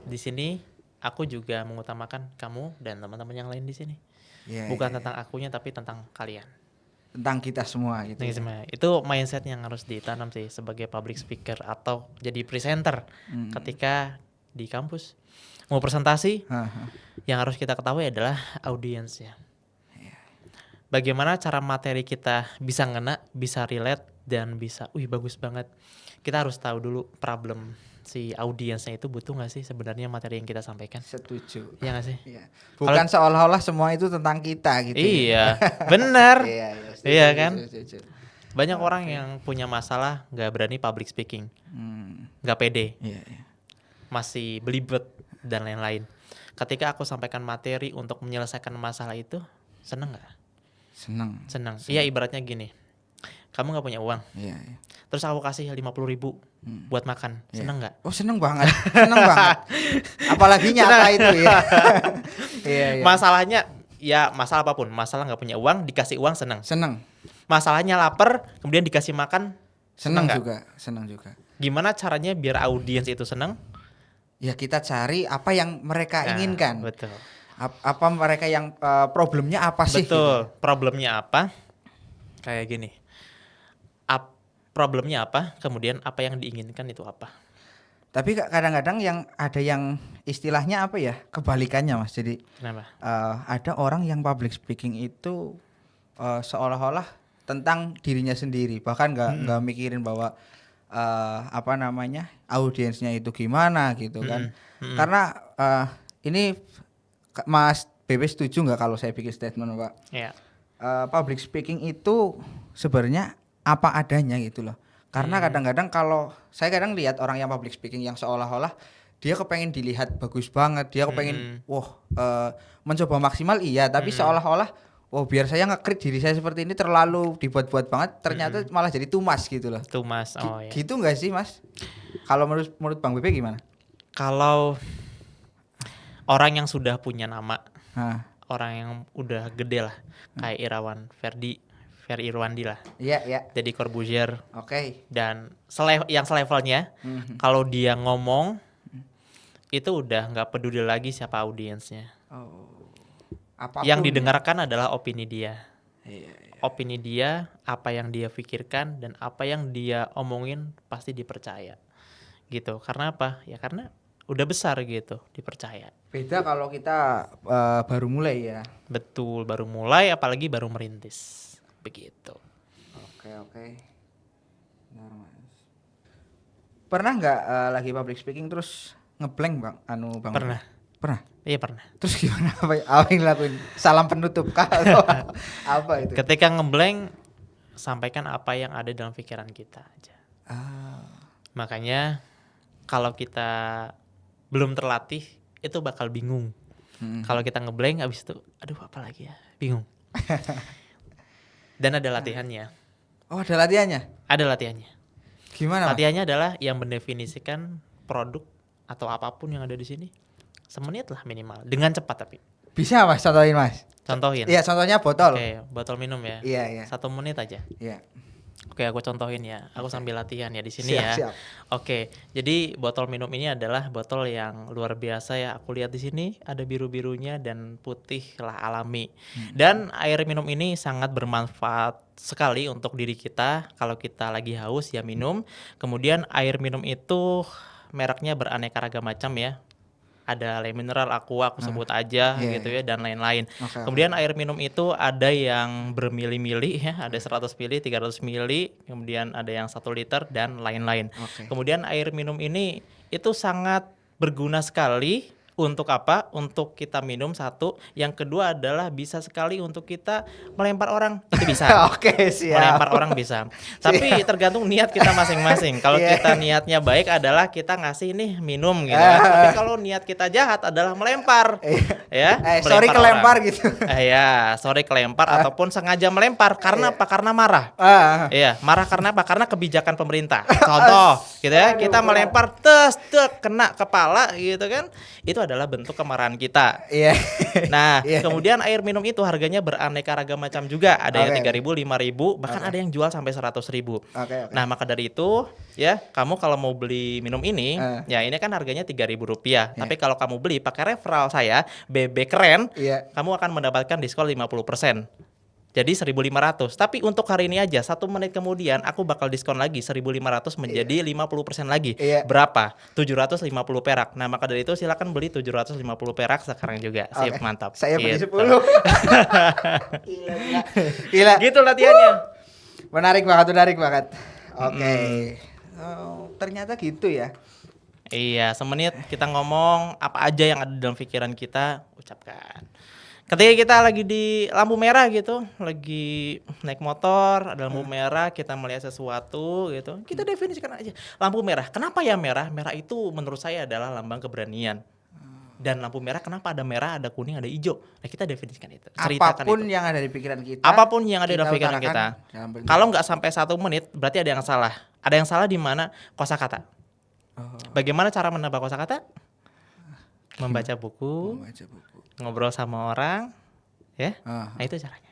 Di sini aku juga mengutamakan kamu dan teman-teman yang lain di sini. Iya, Bukan iya. tentang akunya tapi tentang kalian. Tentang kita semua gitu. Ini semua. Itu mindset yang harus ditanam sih sebagai public speaker atau jadi presenter ketika di kampus. Mau presentasi, Haha. yang harus kita ketahui adalah audiensnya. Bagaimana cara materi kita bisa ngena, bisa relate, dan bisa, bagus banget. Kita harus tahu dulu problem si audiensnya itu butuh nggak sih sebenarnya materi yang kita sampaikan. Setuju. Iya nggak sih? Iya. Bukan seolah-olah semua itu tentang kita gitu. Iya, benar. Iya, setuju, Iya kan? setuju. Banyak orang yang punya masalah nggak berani public speaking, Hmm, nggak pede, iya. masih belibet dan lain-lain. Ketika aku sampaikan materi untuk menyelesaikan masalah itu, seneng nggak? Senang. Iya, ibaratnya gini, kamu nggak punya uang, Iya. terus aku kasih 50.000 buat makan, Iya. seneng nggak? Oh, seneng banget. Seneng banget. Apalagi nyata itu ya. Iya. Masalahnya, ya masalah apapun, masalah nggak punya uang, dikasih uang seneng. Seneng. Masalahnya lapar, kemudian dikasih makan, Seneng nggak? Seneng juga. Gimana caranya biar audiens itu seneng? Ya kita cari apa yang mereka Nah, inginkan. betul. Apa mereka yang problemnya apa sih? Betul, Gitu. problemnya apa? Kayak gini. Problemnya apa? Kemudian apa yang diinginkan itu apa? Tapi kadang-kadang yang ada yang istilahnya apa ya? Kebalikannya Mas. Jadi Kenapa? ada orang yang public speaking itu seolah-olah tentang dirinya sendiri, bahkan nggak mikirin bahwa apa namanya audiensnya itu gimana gitu kan. Karena ini Mas Bebe setuju nggak kalau saya bikin statement Pak? Ya. Public speaking itu sebenarnya apa adanya gitu loh. Karena kadang-kadang kalau saya kadang lihat orang yang public speaking yang seolah-olah dia kepengen dilihat bagus banget, dia kepengen mencoba maksimal iya, tapi seolah-olah biar saya nge-create diri saya seperti ini terlalu dibuat-buat banget, ternyata malah jadi tumas gitu loh. Tumas. Oh ya. Gitu nggak sih Mas? Kalau menurut Bang Bebe gimana? Kalau orang yang sudah punya nama, Nah, orang yang udah gede lah, kayak Irawan Ferdi Irwandi lah, iya. Deddy Corbuzier Oke. dan yang selevelnya, kalau dia ngomong itu udah nggak peduli lagi siapa audiensnya. Apapun Yang ya. didengarkan adalah opini dia. Iya. Opini dia, apa yang dia pikirkan dan apa yang dia omongin pasti dipercaya. Gitu. Karena apa? Ya karena udah besar gitu, dipercaya. Beda kalau kita baru mulai ya. Betul, baru mulai apalagi baru merintis. Begitu. Oke. Benar, Mas. Pernah nggak lagi public speaking terus ngeblank Bang? Pernah. Pernah. Iya pernah. Terus gimana apa yang dilakuin? Salam penutup kah atau apa itu? Ketika ngeblank, sampaikan apa yang ada dalam pikiran kita aja. Makanya kalau kita belum terlatih itu bakal bingung. Kalau kita ngeblank abis itu, aduh apa lagi ya, bingung. Dan ada latihannya. Oh, ada latihannya? Ada latihannya. Gimana, Mas? Latihannya adalah yang mendefinisikan produk atau apapun yang ada di sini semenit lah minimal. Dengan cepat tapi. Bisa, Mas, contohin, Mas. Contohin. Iya, contohnya botol. Oke, botol minum ya. Iya, iya. 1 menit aja. Iya. Oke, aku contohin ya. Aku sambil latihan ya di sini Siap, ya. siap. Oke, jadi botol minum ini adalah botol yang luar biasa ya. Aku lihat di sini ada biru-birunya dan putih lah alami. Dan air minum ini sangat bermanfaat sekali untuk diri kita. Kalau kita lagi haus ya minum. Kemudian air minum itu mereknya beraneka ragam macam ya. Ada Le Mineral, Aqua, aku sebut aja Iya, gitu iya. ya, dan lain-lain. Oke, Kemudian air minum itu ada yang bermili-mili ya, ada 100 mili, 300 mili, kemudian ada yang 1 liter dan lain-lain. Oke. Kemudian air minum ini itu sangat berguna sekali untuk apa? Untuk kita minum satu. Yang kedua adalah bisa sekali untuk kita melempar orang. Itu bisa. Oke, siap. Melempar orang bisa. Tapi tergantung niat kita masing-masing. Kalau Iya. kita niatnya baik adalah kita ngasih nih minum gitu kan. Tapi kalau niat kita jahat adalah melempar. Ya, Sorry melempar kelempar orang. gitu. Ya, sorry kelempar ataupun sengaja melempar. Karena apa? Karena marah. Iya, marah karena apa? Karena kebijakan pemerintah. Contoh, gitu ya, kita melempar kena kepala gitu kan. Itu adalah bentuk kemarahan kita. Iya. Nah, Iya. kemudian air minum itu harganya beraneka ragam macam juga. Ada yang Oke. 3.000, 5.000, bahkan ada yang jual sampai 100.000. Oke. Nah, maka dari itu, ya, kamu kalau mau beli minum ini, ya ini kan harganya Rp3.000. Tapi kalau kamu beli pakai referral saya, BB Keren, Iya. kamu akan mendapatkan diskon 50%. Jadi 1.500. Tapi untuk hari ini aja, 1 menit kemudian aku bakal diskon lagi 1.500 menjadi 50% lagi. Iya. Berapa? 750 perak. Nah, maka dari itu silakan beli 750 perak sekarang juga. Sip, Oke. mantap. Saya beli Gitu. 10. Gila. Gitu latihannya. Menarik banget. Oke. Oh, ternyata gitu ya. Iya, semenit kita ngomong apa aja yang ada dalam pikiran kita, ucapkan. Ketika kita lagi di lampu merah gitu, lagi naik motor, ada lampu merah, kita melihat sesuatu gitu, kita definisikan aja. Lampu merah, kenapa ya merah? Merah itu menurut saya adalah lambang keberanian. Dan lampu merah, kenapa ada merah, ada kuning, ada hijau? Nah, kita definisikan itu. Ceritakan Apapun itu. yang ada di pikiran kita. Apapun yang ada dalam pikiran utarakan kita. dalam bentuk- Kalau nggak sampai 1 menit, berarti ada yang salah. Ada yang salah di mana? Kosakata. Oh, Bagaimana cara menambah kosakata? Membaca buku, membaca buku. ngobrol sama orang, ya. Ah, Nah, itu caranya.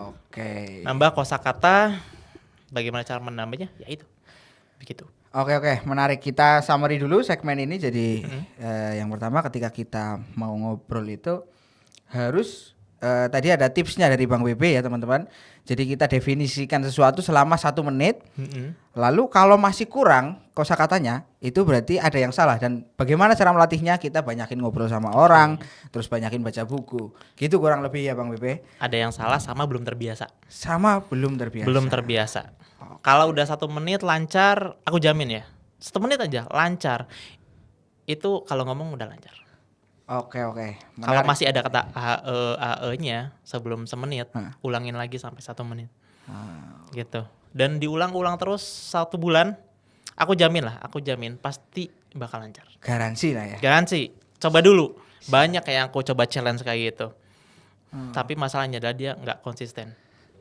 Oke. Nambah kosakata, bagaimana cara menambahnya? Ya itu. Begitu. Oke, menarik. Kita summary dulu segmen ini. Jadi yang pertama ketika kita mau ngobrol itu harus tadi ada tipsnya dari Bang BB ya teman-teman. Jadi kita definisikan sesuatu selama 1 menit. Lalu kalau masih kurang kosakatanya itu berarti ada yang salah. Dan bagaimana cara melatihnya? Kita banyakin ngobrol sama orang, terus banyakin baca buku. Gitu kurang lebih ya Bang BB. Ada yang salah sama belum terbiasa. Sama belum terbiasa. Belum terbiasa. Kalau udah 1 menit lancar, aku jamin ya. 1 menit aja lancar. Itu kalau ngomong udah lancar. Oke. Kalau Menarik. masih ada kata AE-nya sebelum semenit, ulangin lagi sampai 1 menit. Gitu. Dan diulang-ulang terus 1 bulan, aku jamin pasti bakal lancar. Garansi lah ya. Garansi. Coba dulu. Banyak yang aku coba challenge kayak gitu. Tapi masalahnya adalah dia nggak konsisten.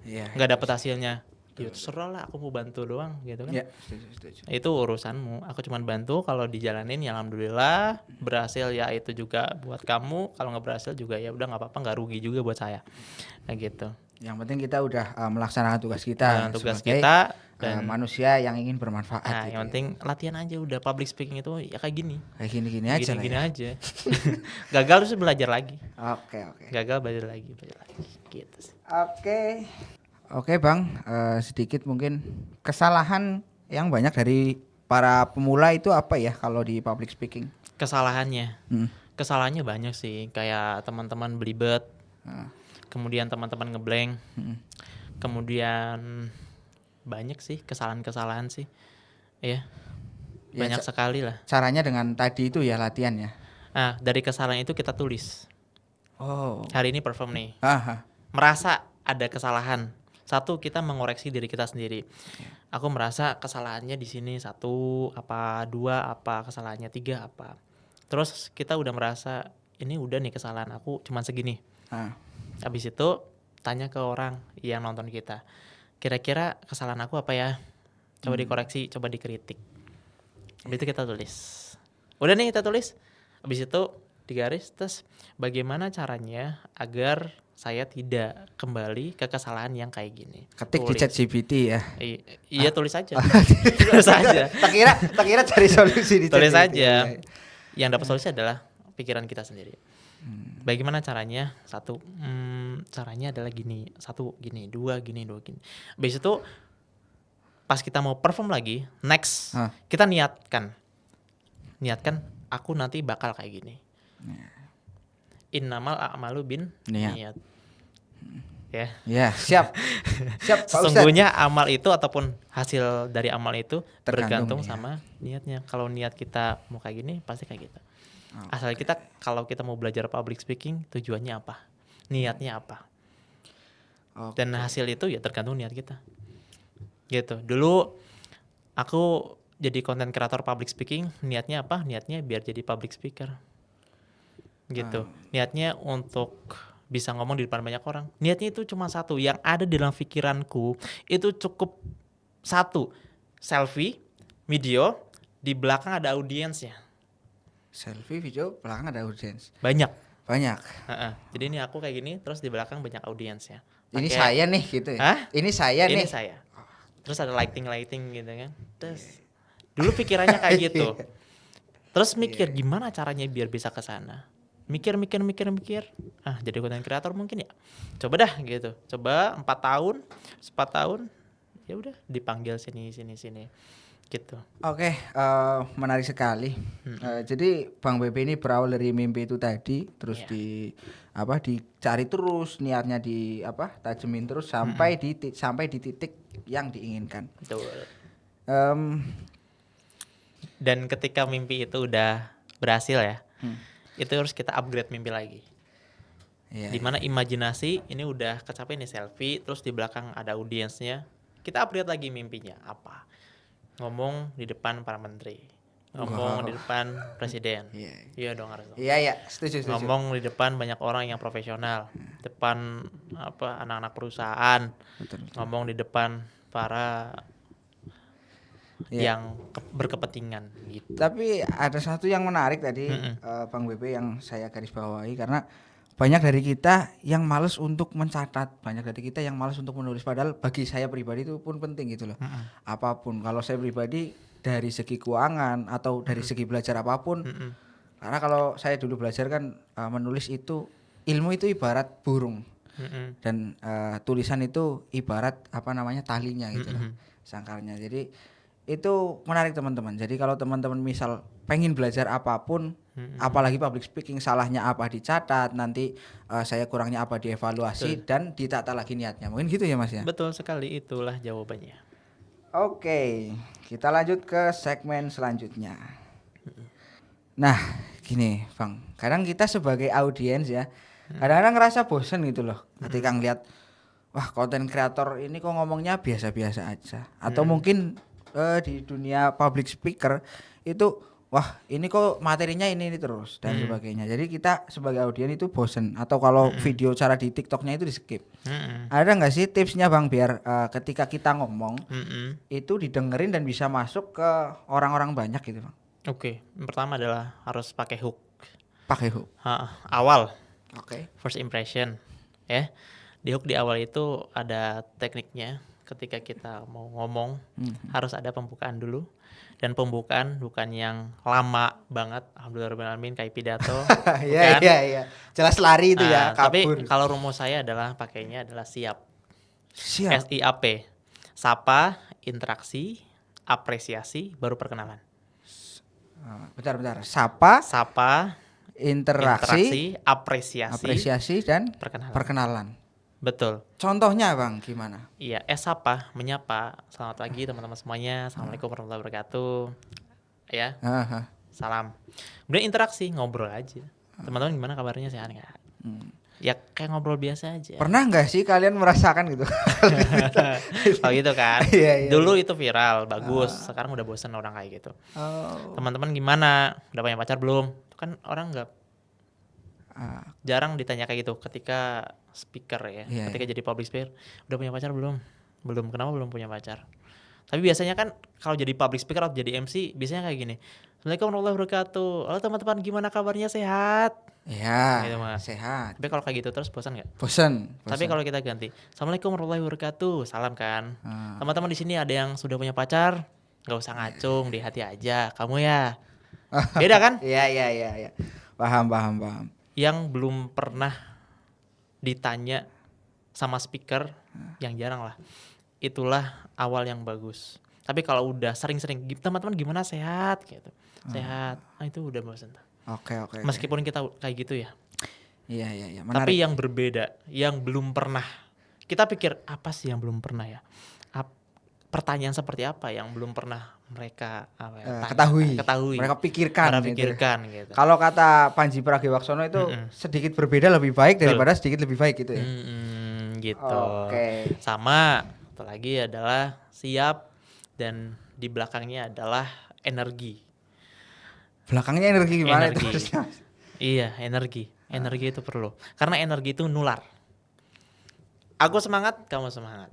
Iya. Nggak dapet hasilnya. Ya terserah lah, aku mau bantu doang gitu kan. Ya, setuju. Itu urusanmu. Aku cuma bantu, kalau dijalanin ya alhamdulillah, berhasil ya itu juga buat kamu, kalau nggak berhasil juga ya udah nggak apa-apa, nggak rugi juga buat saya. Kayak gitu. Yang penting kita udah melaksanakan tugas kita Tugas sebagai kita dan manusia yang ingin bermanfaat. nah, gitu yang ya. penting latihan aja udah. Public speaking itu ya kayak gini. Kayak gini-gini aja lah Gini-gini ya. aja. Gagal terus belajar lagi. Oke. Gagal belajar lagi gitu sih. Oke Bang, sedikit mungkin kesalahan yang banyak dari para pemula itu apa ya kalau di public speaking? Kesalahannya. Hmm. Kesalahannya banyak sih, kayak teman-teman belibet. Ah. Kemudian teman-teman ngeblank. Kemudian banyak sih kesalahan-kesalahan sih. Iya. Ya, Banyak sekali lah. Caranya dengan tadi itu ya latihan ya. Nah, dari kesalahan itu kita tulis. Oh. Hari ini perform nih. Aha. Merasa ada kesalahan. 1, kita mengoreksi diri kita sendiri. Aku merasa kesalahannya di sini 1 apa, 2 apa, kesalahannya 3 apa. Terus kita udah merasa ini udah nih kesalahan aku cuman segini. Ah. Habis itu tanya ke orang yang nonton kita. Kira-kira kesalahan aku apa ya? Coba dikoreksi, coba dikritik. Habis itu kita tulis. Udah nih kita tulis. Habis itu digaris, terus bagaimana caranya agar saya tidak kembali ke kesalahan yang kayak gini. Ketik di Tulis. ChatGPT ya. Iya tulis aja. Tulis aja. Tak kira cari solusi di Tulis ChatGPT. aja. Yang dapat solusi adalah pikiran kita sendiri. Bagaimana caranya? Satu, caranya adalah gini. Satu gini, dua gini. Habis itu pas kita mau perform lagi, next kita niatkan aku nanti bakal kayak gini. Innamal a'malu bin niat. Ya. Ya, siap. Siap, Pak Ustadz. Sesungguhnya amal itu ataupun hasil dari amal itu Tergantung bergantung sama niatnya. Kalau niat kita mau kayak gini, pasti kayak gitu. Asal kita, kalau kita mau belajar public speaking, tujuannya apa? Niatnya apa? Dan hasil itu ya tergantung niat kita. Gitu. Dulu aku jadi content creator public speaking, niatnya apa? Niatnya biar jadi public speaker. Gitu. Niatnya untuk bisa ngomong di depan banyak orang. Niatnya itu cuma satu, yang ada di dalam pikiranku itu cukup satu, selfie, video, di belakang ada audiensnya. Selfie, video, belakang ada audiens. Banyak. Jadi ini aku kayak gini, terus di belakang banyak audiensnya. ini saya nih gitu ya. Hah? Ini saya nih. Ini saya. Terus ada lighting gitu kan. Terus dulu pikirannya kayak gitu. Terus mikir gimana caranya biar bisa ke sana. Mikir. Jadi content creator mungkin ya. Coba dah gitu. Coba 4 tahun ya udah dipanggil sini gitu. Oke, menarik sekali. Jadi Bang Bebe ini berawal dari mimpi itu tadi, terus dicari terus, niatnya tajemin terus sampai di titik yang diinginkan. Betul. Dan ketika mimpi itu udah berhasil ya, itu harus kita upgrade mimpi lagi. Dimana imajinasi ini udah kecapai nih, selfie, terus di belakang ada audiensnya, kita upgrade lagi mimpinya apa? Ngomong di depan para menteri, ngomong di depan presiden. Iya dong, harus. Iya, setuju. Ngomong di depan banyak orang yang profesional, depan anak-anak perusahaan. Betul. Ngomong di depan para yang berkepentingan gitu. Tapi ada satu yang menarik tadi Bang Bebe yang saya garis bawahi, karena banyak dari kita yang malas untuk mencatat, banyak dari kita yang malas untuk menulis, padahal bagi saya pribadi itu pun penting gitu loh. Apapun, kalau saya pribadi dari segi keuangan atau dari segi belajar apapun, karena kalau saya dulu belajar kan menulis itu, ilmu itu ibarat burung, dan tulisan itu ibarat talinya gitu loh, sangkarnya. Jadi itu menarik teman-teman. Jadi kalau teman-teman misal pengen belajar apapun, apalagi public speaking, salahnya apa dicatat, nanti saya kurangnya apa dievaluasi. Betul. Dan ditata lagi niatnya. Mungkin gitu ya Mas ya? Betul sekali, itulah jawabannya. Oke, kita lanjut ke segmen selanjutnya. Nah gini Bang, kadang kita sebagai audiens ya, kadang-kadang ngerasa bosen gitu loh ketika ngeliat, wah konten kreator ini kok ngomongnya biasa-biasa aja. Atau mungkin di dunia public speaker itu, wah ini kok materinya ini terus dan sebagainya. Jadi kita sebagai audiens itu bosen. Atau kalau video cara di TikToknya itu di skip. Ada nggak sih tipsnya Bang biar ketika kita ngomong itu didengerin dan bisa masuk ke orang-orang banyak gitu Bang? Oke, yang pertama adalah harus pakai hook. Pakai hook. Awal. Oke. First impression. Ya. Di hook di awal itu ada tekniknya. Ketika kita mau ngomong harus ada pembukaan dulu, dan pembukaan bukan yang lama banget, alhamdulillahirobbilalamin kayak pidato. Iya. Jelas lari itu ya, kabur. Tapi kalau rumus saya pakainya adalah siap. SIAP. Sapa, interaksi, apresiasi, baru perkenalan. Bentar. Sapa, interaksi, apresiasi dan perkenalan. Betul. Contohnya Bang gimana? Iya, sapa, menyapa. Selamat pagi teman-teman semuanya. Assalamualaikum warahmatullahi wabarakatuh. Ya. Salam. Kemudian interaksi, ngobrol aja. Teman-teman gimana kabarnya, sehat nggak? Ya kayak ngobrol biasa aja. Pernah nggak sih kalian merasakan gitu? Oh gitu kan. Iya. Dulu itu viral, bagus. Sekarang udah bosen orang kayak gitu. Teman-teman gimana? Udah punya pacar belum? Itu kan orang nggak Jarang ditanya kayak gitu ketika speaker ya. Iya, Ketika jadi public speaker, udah punya pacar belum? Belum. Kenapa belum punya pacar? Tapi biasanya kan kalau jadi public speaker atau jadi MC biasanya kayak gini. Assalamualaikum warahmatullahi wabarakatuh. Halo teman-teman, gimana kabarnya, sehat? Ya, Gitu Mas. sehat. Tapi kalau kayak gitu terus bosan nggak? Bosan. Tapi kalau kita ganti, Assalamualaikum warahmatullahi wabarakatuh, salam kan. Ah. Teman-teman di sini ada yang sudah punya pacar, nggak usah ngacung, di hati aja. Kamu ya, beda kan? Iya, iya, iya, iya. Paham. Yang belum pernah ditanya sama speaker, yang jarang lah. Itulah awal yang bagus. Tapi kalau udah sering-sering, teman-teman gimana, sehat gitu, sehat. Itu udah bosan. Oke. Meskipun kita kayak gitu ya. Iya. Tapi Menarik. yang berbeda, yang belum pernah. Kita pikir apa sih yang belum pernah ya? Pertanyaan seperti apa yang belum pernah mereka Ketahui. ketahui. Mereka pikirkan. Mereka gitu. pikirkan gitu. Kalau kata Panji Pragiwaksono itu sedikit berbeda lebih baik daripada sedikit lebih baik gitu ya. Gitu. Oke. Sama, satu lagi adalah siap dan di belakangnya adalah energi. Belakangnya energi gimana Energi. itu? Iya, energi. Energi itu perlu. Karena energi itu nular. Aku semangat, kamu semangat.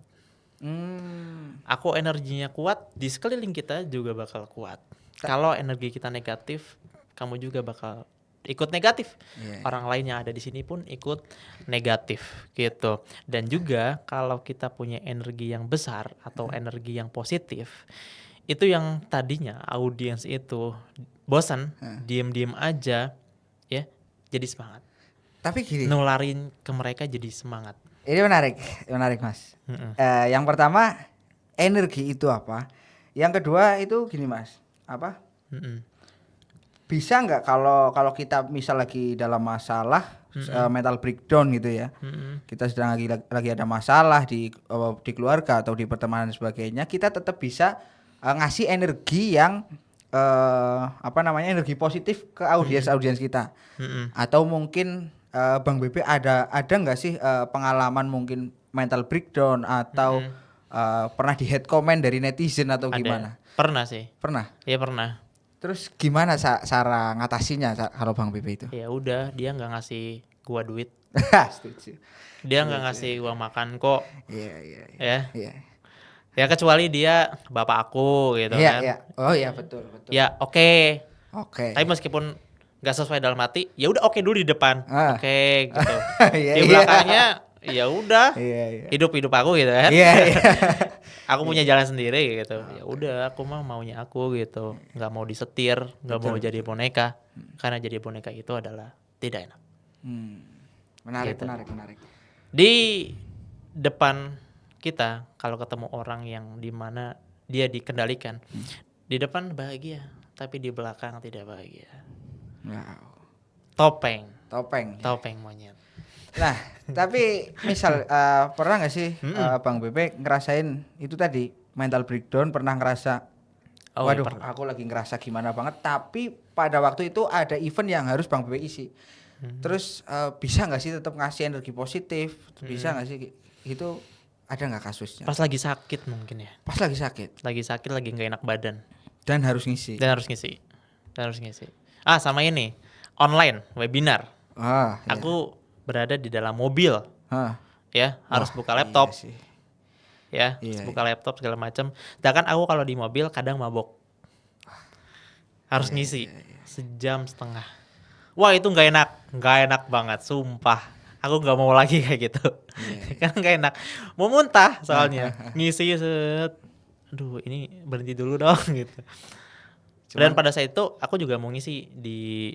Aku energinya kuat, di sekeliling kita juga bakal kuat. Kalau energi kita negatif, kamu juga bakal ikut negatif. Yeah. Orang lain yang ada di sini pun ikut negatif gitu. Dan juga kalau kita punya energi yang besar atau energi yang positif, itu yang tadinya audiens itu bosan, diem-diem aja ya, jadi semangat. Tapi gini, Nularin ke mereka jadi semangat. ini menarik Mas. Yang pertama, energi itu apa? Yang kedua itu gini Mas, apa? Bisa nggak kalau kita misal lagi dalam masalah mental breakdown gitu ya, kita sedang lagi ada masalah di keluarga atau di pertemanan dan sebagainya, kita tetap bisa ngasih energi yang energi positif ke audiens kita. Atau mungkin Bang Bebe ada nggak sih pengalaman mungkin mental breakdown atau pernah di hate comment dari netizen atau gimana? Pernah sih. Pernah. Iya pernah. Terus gimana cara ngatasinya kalau Bang Bebe itu? Ya udah, dia nggak ngasih gua duit. Setuju. Dia nggak ngasih gua makan kok. Iya. Ya. Ya kecuali dia bapak aku gitu kan. Iya. Oh iya betul. Ya oke. Oke. Tapi meskipun nggak sesuai dalam hati, ya udah oke dulu di depan. Oke gitu. Iya, Di belakangnya ya udah. Iya. Hidup aku gitu kan. Iya. Aku punya jalan sendiri gitu. Ya udah, aku maunya aku gitu. Nggak mau disetir, nggak mau jadi boneka. Karena jadi boneka itu adalah tidak enak. Menarik. Di depan kita kalau ketemu orang yang dimana dia dikendalikan, di depan bahagia, tapi di belakang tidak bahagia. Wow. Topeng monyet. Nah, tapi misal pernah nggak sih Bang Bebe ngerasain itu tadi mental breakdown, pernah ngerasa waduh aku lagi ngerasa gimana banget, tapi pada waktu itu ada event yang harus Bang Bebe isi. Terus bisa nggak sih tetap ngasih energi positif? Bisa nggak sih itu, ada nggak kasusnya? Pas lagi sakit mungkin ya. Pas lagi sakit. Lagi nggak enak badan. Dan harus ngisi. Sama ini online webinar. Iya. Aku berada di dalam mobil. Ya, harus buka laptop. Iya Harus buka laptop segala macam. Sedangkan aku kalau di mobil kadang mabok. Harus ngisi sejam setengah. Wah, itu nggak enak banget, sumpah. Aku nggak mau lagi kayak gitu. Kan nggak enak. Mau muntah soalnya. Ngisi set. Aduh, ini berhenti dulu dong gitu. Dan pada saat itu aku juga mau ngisi di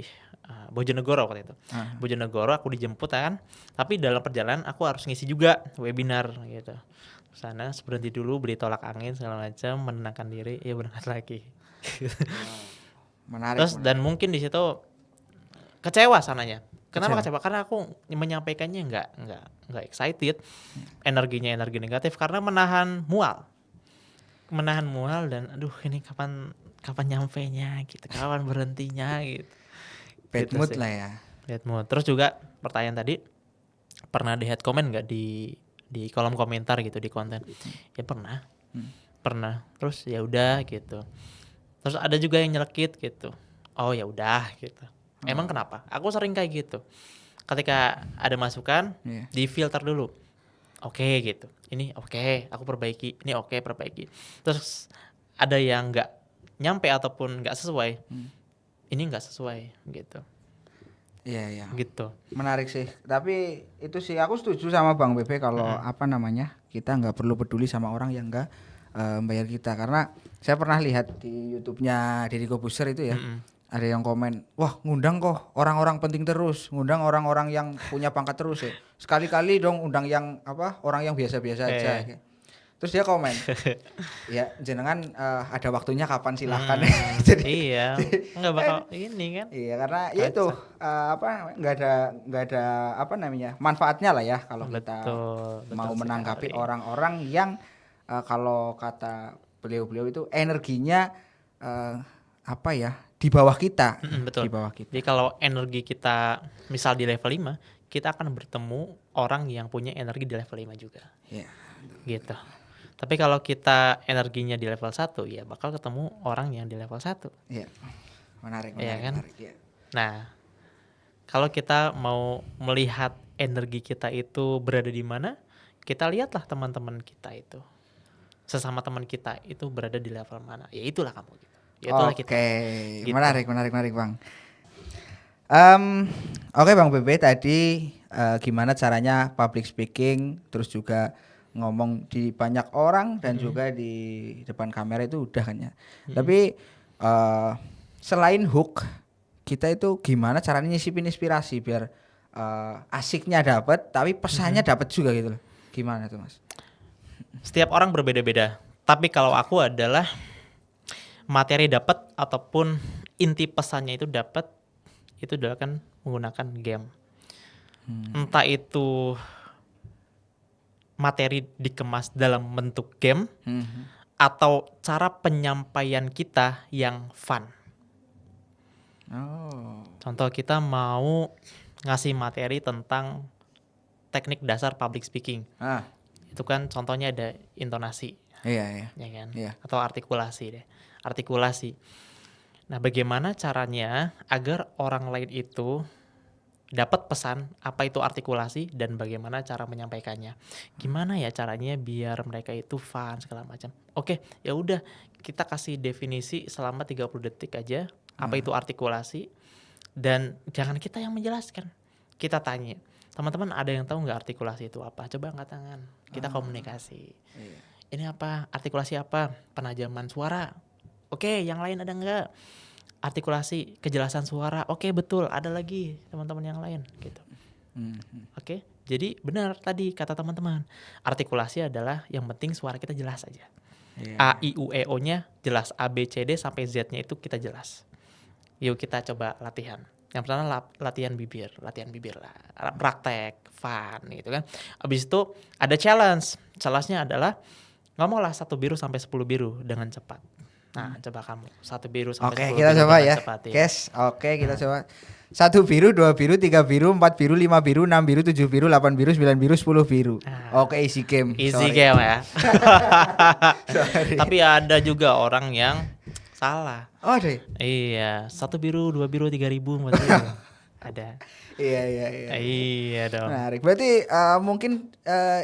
Bojonegoro waktu itu. Bojonegoro aku dijemput kan. Tapi dalam perjalanan aku harus ngisi juga webinar gitu. Sana berhenti dulu, beli tolak angin segala macam, menenangkan diri, ya berangkat lagi. Menarik. Terus dan mungkin di situ kecewa sananya. Kenapa kecewa? Karena aku menyampaikannya nggak excited. Energinya energi negatif karena menahan mual dan aduh ini kapan nyampenya gitu, kapan berhentinya gitu. Bad gitu mood sih. lah ya. Bad mood. Terus juga pertanyaan tadi, pernah di head comment nggak di kolom komentar gitu di konten? Ya pernah. Terus ya udah gitu. Terus ada juga yang nyelekit gitu. Oh ya udah gitu. Emang kenapa? Aku sering kayak gitu. ketika ada masukan, Iya. difilter dulu. Oke gitu. Ini oke, aku perbaiki. Ini oke, perbaiki. Terus ada yang nggak nyampe ataupun nggak sesuai. Ini nggak sesuai gitu. Iya. Gitu. Menarik sih. Tapi itu sih aku setuju sama Bang Bebe kalau kita nggak perlu peduli sama orang yang nggak bayar kita, karena saya pernah lihat di YouTube-nya Deddy Corbuzier itu ya. Ada yang komen, wah ngundang kok orang-orang penting terus, ngundang orang-orang yang punya pangkat terus ya. Sekali-kali dong undang yang orang yang biasa-biasa aja. Terus dia komen, ya jenengan ada waktunya kapan silahkan. Jadi iya, nggak bakal ini kan? iya, karena ya itu nggak ada manfaatnya lah ya kalau kita mau menanggapi orang-orang yang kalau kata beliau-beliau itu energinya di bawah kita. Betul. Di bawah kita. Jadi kalau energi kita misal di level 5, kita akan bertemu orang yang punya energi di level 5 juga. Iya. Gitu. Tapi kalau kita energinya di level 1, ya bakal ketemu orang yang di level 1. Iya. Menarik kan? menarik ya. Nah, kalau kita mau melihat energi kita itu berada di mana, kita lihatlah teman-teman kita itu. Sesama teman kita itu berada di level mana. Ya itulah kamu gitu. Ya itulah kita. Gitu. Menarik Bang. Oke Bang Bebe, tadi gimana caranya public speaking, terus juga ngomong di banyak orang dan juga di depan kamera itu udah kan ya. Tapi selain hook, kita itu gimana caranya nyisipin inspirasi biar asiknya dapat tapi pesannya dapat juga gitu loh. Gimana tuh Mas? Setiap orang berbeda-beda. Tapi kalau aku adalah materi dapat ataupun inti pesannya itu dapat, itu adalah kan menggunakan game. Entah itu materi dikemas dalam bentuk game atau cara penyampaian kita yang fun. Contoh, kita mau ngasih materi tentang teknik dasar public speaking. Itu kan contohnya ada intonasi. Iya. Ya kan? Iya. Atau artikulasi deh. Artikulasi. Nah, bagaimana caranya agar orang lain itu dapat pesan apa itu artikulasi dan bagaimana cara menyampaikannya. Gimana ya caranya biar mereka itu fun segala macam. Oke, ya udah kita kasih definisi selama 30 detik aja apa itu artikulasi, dan jangan kita yang menjelaskan. Kita tanya, teman-teman ada yang tahu nggak artikulasi itu apa? Coba angkat tangan. Kita komunikasi. Iya. Ini apa? Artikulasi apa? Penajaman suara. Oke, yang lain ada nggak? Artikulasi, kejelasan suara. Oke, betul. Ada lagi teman-teman yang lain gitu. Oke, jadi benar tadi kata teman-teman. Artikulasi adalah yang penting suara kita jelas aja. A, I, U, E, O-nya jelas. A, B, C, D sampai Z-nya itu kita jelas. Yuk kita coba latihan. Yang pertama latihan bibir lah. Praktek, fun gitu kan. Habis itu ada challenge. Challenge-nya adalah ngomonglah 1 biru sampai 10 biru dengan cepat. Nah, coba kamu 1 biru sampai 10 biru. Oke, kita coba ya. Cepat, ya. Guys, oke, kita coba. 1 biru, 2 biru, 3 biru, 4 biru, 5 biru, 6 biru, 7 biru, 8 biru, 9 biru, 10 biru. Oke, easy game. Easy game ya. Tapi ada juga orang yang salah. Oh, ada. Iya, 1 biru, 2 biru, 3 ribu, 4 ribu. Ada. Iya. Iya dong. Menarik. Berarti mungkin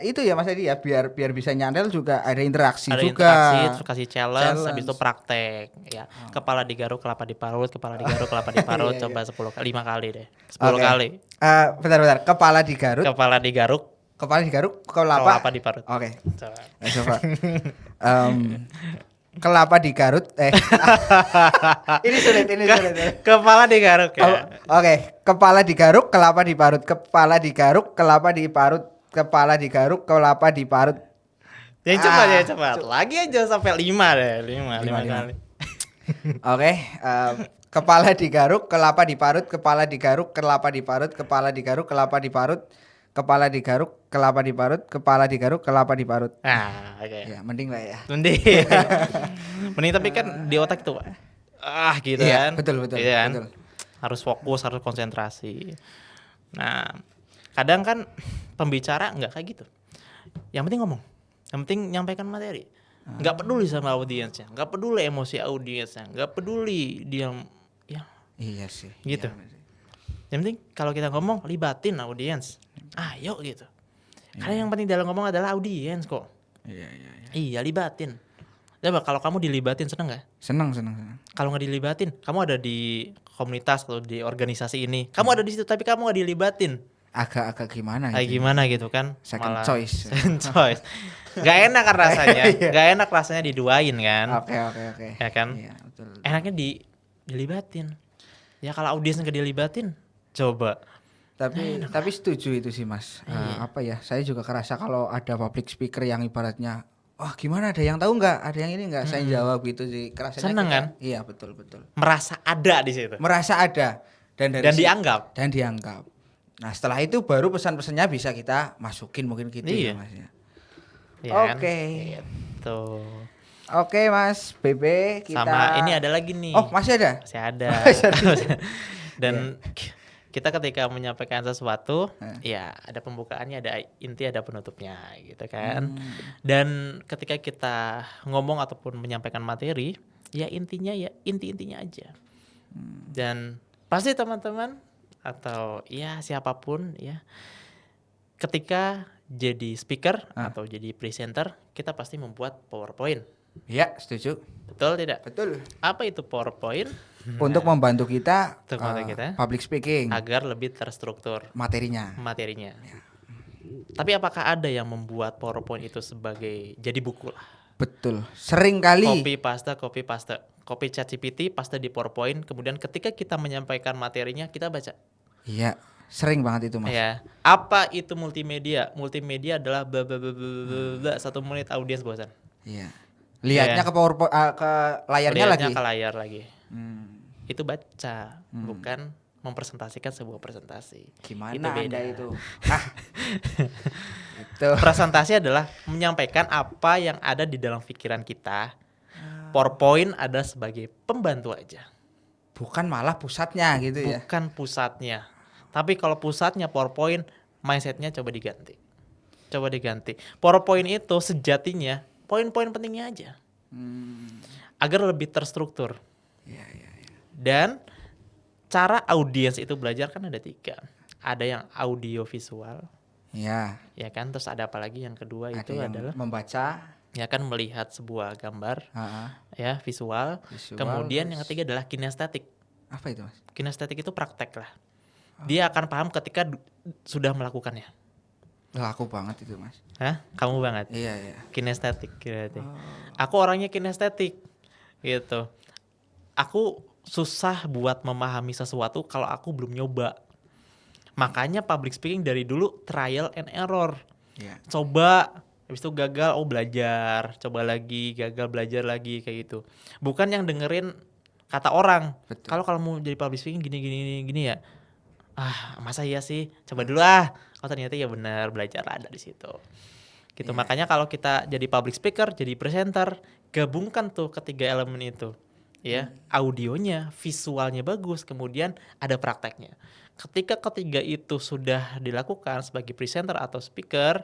itu ya Mas Edi ya, biar bisa nyandel juga ada interaksi Ada juga. interaksi, terus kasih challenge, habis itu praktek ya. Kepala digaruk, kelapa diparut, kepala digaruk, kelapa diparut, Iya, coba 10 kali, 5 kali deh. 10 kali. Bentar. Kepala digaruk, Kepala digaruk, kelapa diparut. Oke. Coba. Coba. Kelapa digarut. Ini sulit. Kepala digaruk ya. Oke. Kepala digaruk, kelapa diparut. Kepala digaruk, kelapa diparut. Kepala digaruk, kelapa diparut. Yang cepat. Lagi aja sampai 5 deh. 5 kali. Oke. Kepala digaruk, kelapa diparut. Kepala digaruk, kelapa diparut. Kepala digaruk, kelapa diparut. Kepala digaruk, kelapa diparut. Kepala digaruk, kelapa diparut. Nah, oke. Ya, mending lah ya. Mending tapi kan di otak tuh gitu Iya, kan. betul. Iya kan? Harus fokus, harus konsentrasi. Nah, kadang kan pembicara nggak kayak gitu. Yang penting ngomong. Yang penting nyampaikan materi. Nggak peduli sama audiensnya, nggak peduli emosi audiensnya, nggak peduli dia ya. Iya sih. Gitu. Iya. Yang penting kalau kita ngomong libatin audiens. Ayo gitu. Karena yang penting dalam ngomong adalah audiens kok. Iya. Iya, libatin. Coba kalau kamu dilibatin seneng nggak? Senang. Kalau nggak dilibatin, kamu ada di komunitas atau di organisasi ini, kamu ada di situ tapi kamu nggak dilibatin. Agak gimana Kayak gitu. gimana gitu kan? Second choice. Second choice. Gak enak kan rasanya. Gak enak rasanya diduain kan? Oke. Ya kan? Iya, betul. Enaknya dilibatin. Ya kalau audiens nggak dilibatin, coba. Tapi setuju itu sih Mas. Apa ya? Saya juga kerasa kalau ada public speaker yang ibaratnya, wah gimana, ada yang tahu nggak? Ada yang ini nggak? Saya jawab gitu sih. Kerasanya Seneng kan? Iya betul. Merasa ada di situ. Merasa ada dan dianggap. Dan dianggap. Nah setelah itu baru pesan-pesannya bisa kita masukin mungkin gitu ya Mas ya. Iya Oke. Kan? Gitu. Oke Mas Bebe, kita Sama ini ada lagi nih. Oh masih ada? Masih ada. Dan kita ketika menyampaikan sesuatu, ya ada pembukaannya, ada inti, ada penutupnya gitu kan. Dan ketika kita ngomong ataupun menyampaikan materi, ya intinya ya inti-intinya aja. Dan pasti teman-teman atau ya siapapun ya, ketika jadi speaker atau jadi presenter, kita pasti membuat PowerPoint. Iya, setuju. Betul tidak? Betul. Apa itu PowerPoint? Untuk membantu kita, Untuk membantu kita public speaking, agar lebih terstruktur materinya. Tapi apakah ada yang membuat PowerPoint itu sebagai jadi buku lah? Betul. Sering kali. Copy paste. Copy ChatGPT, paste di PowerPoint, kemudian ketika kita menyampaikan materinya kita baca. Iya, sering banget itu Mas. Ya. Apa itu multimedia? Multimedia adalah bla bla bla bla bla, 1 menit audiens bosan. Iya. Lihatnya ke PowerPoint, ke layarnya lagi. Ke layar lagi. Itu baca, bukan mempresentasikan sebuah presentasi. Gimana itu beda. Anda itu? Itu. Presentasi adalah menyampaikan apa yang ada di dalam pikiran kita. PowerPoint ada sebagai pembantu aja. Bukan malah pusatnya gitu ya. Bukan pusatnya. Tapi kalau pusatnya PowerPoint, mindsetnya coba diganti. PowerPoint itu sejatinya poin-poin pentingnya aja. Agar lebih terstruktur. Iya. Dan cara audiens itu belajar kan ada 3. Ada yang audio visual. Iya. Ya kan, terus ada apa lagi yang kedua Ada itu yang adalah membaca. Ya kan, melihat sebuah gambar. Ya, visual. Kemudian yang ketiga adalah kinestetik. Apa itu Mas? Kinestetik itu praktek lah. Dia akan paham ketika sudah melakukannya. Laku banget itu Mas. Hah? Kamu banget? Iya. Kinestetik berarti. Aku orangnya kinestetik gitu. Aku susah buat memahami sesuatu kalau aku belum nyoba. Makanya public speaking dari dulu trial and error. Iya. Coba, habis itu gagal, belajar, coba lagi, gagal, belajar lagi kayak gitu. Bukan yang dengerin kata orang. Kalau mau jadi public speaking gini ya. Masa iya sih? Coba dulu Oh ternyata ya benar, belajar ada di situ. Gitu. Yeah. Makanya kalau kita jadi public speaker, jadi presenter, gabungkan tuh ketiga elemen itu. Ya, audionya, visualnya bagus, kemudian ada prakteknya. Ketika ketiga itu sudah dilakukan sebagai presenter atau speaker,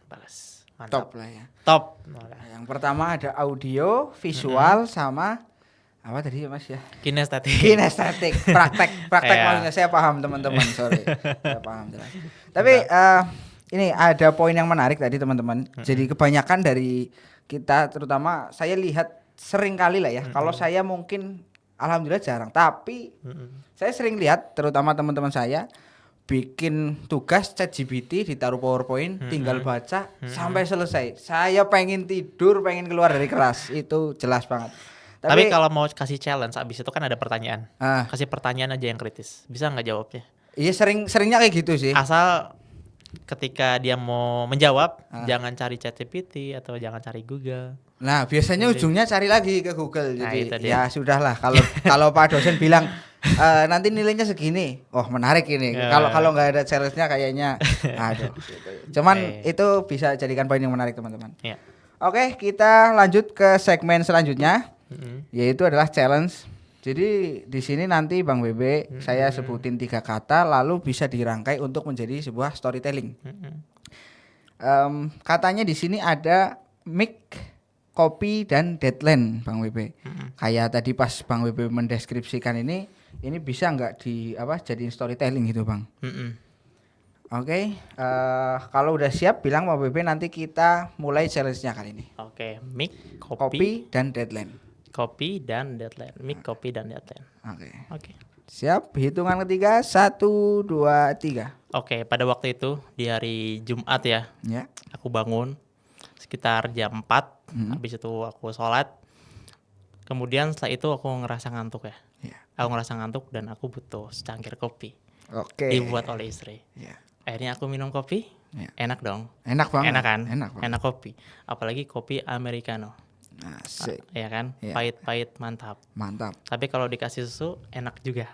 balas. Mantap. Top lah ya. Top. Yang pertama ada audio, visual, sama apa tadi Mas ya? Kinestetik. Praktek maksudnya saya paham teman-teman, sorry. Saya paham jelas. Tapi ini ada poin yang menarik tadi teman-teman. Jadi kebanyakan dari kita, terutama saya lihat sering kali lah ya. Kalau saya mungkin alhamdulillah jarang, tapi saya sering lihat terutama teman-teman saya bikin tugas ChatGPT, ditaruh PowerPoint, tinggal baca sampai selesai. Saya pengen tidur, pengen keluar dari kelas, itu jelas banget. Tapi kalau mau kasih challenge, abis itu kan ada pertanyaan. Kasih pertanyaan aja yang kritis. Bisa nggak jawabnya? Iya, seringnya kayak gitu sih. Asal ketika dia mau menjawab, jangan cari ChatGPT atau jangan cari Google. Nah, biasanya ujungnya cari lagi ke Google. Jadi ya sudahlah, kalau Pak dosen bilang nanti nilainya segini, menarik ini. Kalau nggak ada challenge-nya kayaknya, aduh. Cuman itu bisa jadikan poin yang menarik teman-teman. Yeah. Oke, kita lanjut ke segmen selanjutnya, yaitu adalah challenge. Jadi di sini nanti Bang Bebe saya sebutin 3 kata, lalu bisa dirangkai untuk menjadi sebuah storytelling. Katanya di sini ada mic, copy, dan deadline, Bang Bebe. Kayak tadi pas Bang Bebe mendeskripsikan ini, ini bisa nggak jadiin storytelling gitu Bang. Oke, kalau udah siap bilang Pak Bebe, nanti kita mulai challenge-nya kali ini. Oke, mic, Kopi dan deadline. Kopi dan deadline. Mic, kopi dan deadline. Oke. Siap, hitungan ketiga 1, 2, 3. Oke, pada waktu itu di hari Jumat ya. Ya. Aku bangun sekitar jam 4. Habis itu aku sholat. Kemudian setelah itu aku ngerasa ngantuk ya. Aku ngerasa ngantuk dan aku butuh secangkir kopi. Oke. Dibuat oleh istri. Ya. Akhirnya aku minum kopi. Enak dong. Enak banget. Enak kan? Enak banget. Enak kopi. Apalagi kopi americano. Asik. Ya kan? Ya. Pahit-pahit mantap. Mantap. Tapi kalau dikasih susu enak juga.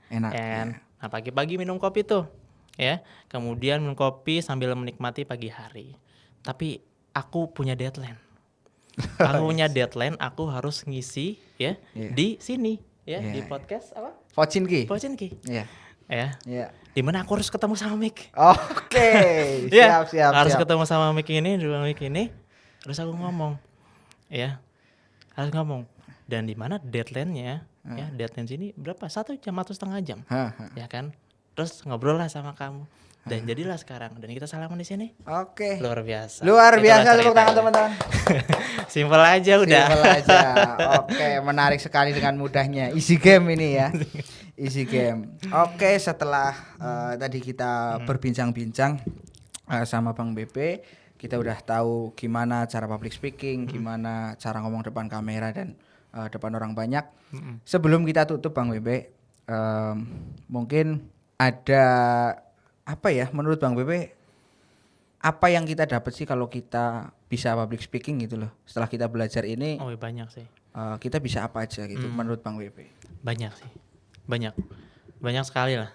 Enak. Ya kan? Ya. Nah, pagi-pagi minum kopi tuh. Ya. Kemudian minum kopi sambil menikmati pagi hari. Tapi aku punya deadline. Aku punya deadline, aku harus ngisi ya di sini ya di podcast apa? Pocinki. Iya. Ya. Iya. Dimana aku harus ketemu sama Mik. Oke. Siap. Harus ketemu sama Mik ini, dua Mik ini. Terus aku ngomong. Ya. Harus ngomong. Dan di mana deadline-nya? Ya, deadline sini berapa? 1 jam atau setengah jam. Ya kan? Terus ngobrol lah sama kamu. Dan jadilah sekarang, dan kita salaman di sini. Oke. Luar biasa. Tepuk tangan teman-teman. Simpel aja udah. Simpel aja. Oke, menarik sekali dengan mudahnya. Easy game ini ya. Easy game. Oke, setelah tadi kita berbincang-bincang sama Bang Bebe, kita udah tahu gimana cara public speaking, gimana cara ngomong depan kamera dan depan orang banyak. Sebelum kita tutup Bang Bebe, mungkin ada apa ya menurut Bang Bebe, apa yang kita dapat sih kalau kita bisa public speaking gitu loh, setelah kita belajar ini? Banyak sih. Kita bisa apa aja gitu menurut Bang Bebe? Banyak sih, banyak sekali lah,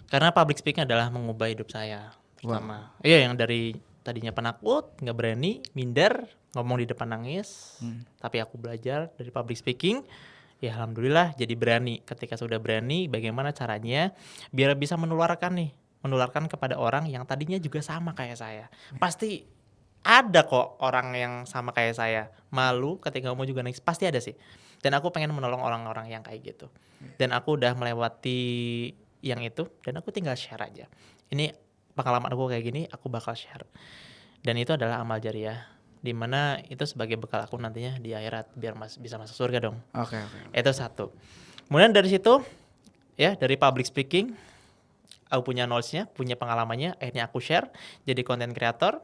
karena public speaking adalah mengubah hidup saya pertama. Iya, yang dari tadinya penakut, nggak berani, minder, ngomong di depan nangis, tapi aku belajar dari public speaking. Ya alhamdulillah jadi berani. Ketika sudah berani, bagaimana caranya biar bisa menularkan kepada orang yang tadinya juga sama kayak saya. Pasti ada kok orang yang sama kayak saya. Malu ketika ngomong juga nangis, pasti ada sih. Dan aku pengen menolong orang-orang yang kayak gitu. Dan aku udah melewati yang itu, dan aku tinggal share aja. Ini pengalaman aku kayak gini, aku bakal share. Dan itu adalah amal jariah, dimana itu sebagai bekal aku nantinya di akhirat biar bisa masuk surga dong. Oke. Itu satu. Kemudian dari situ ya, dari public speaking aku punya knowledge-nya, punya pengalamannya, akhirnya aku share jadi content creator.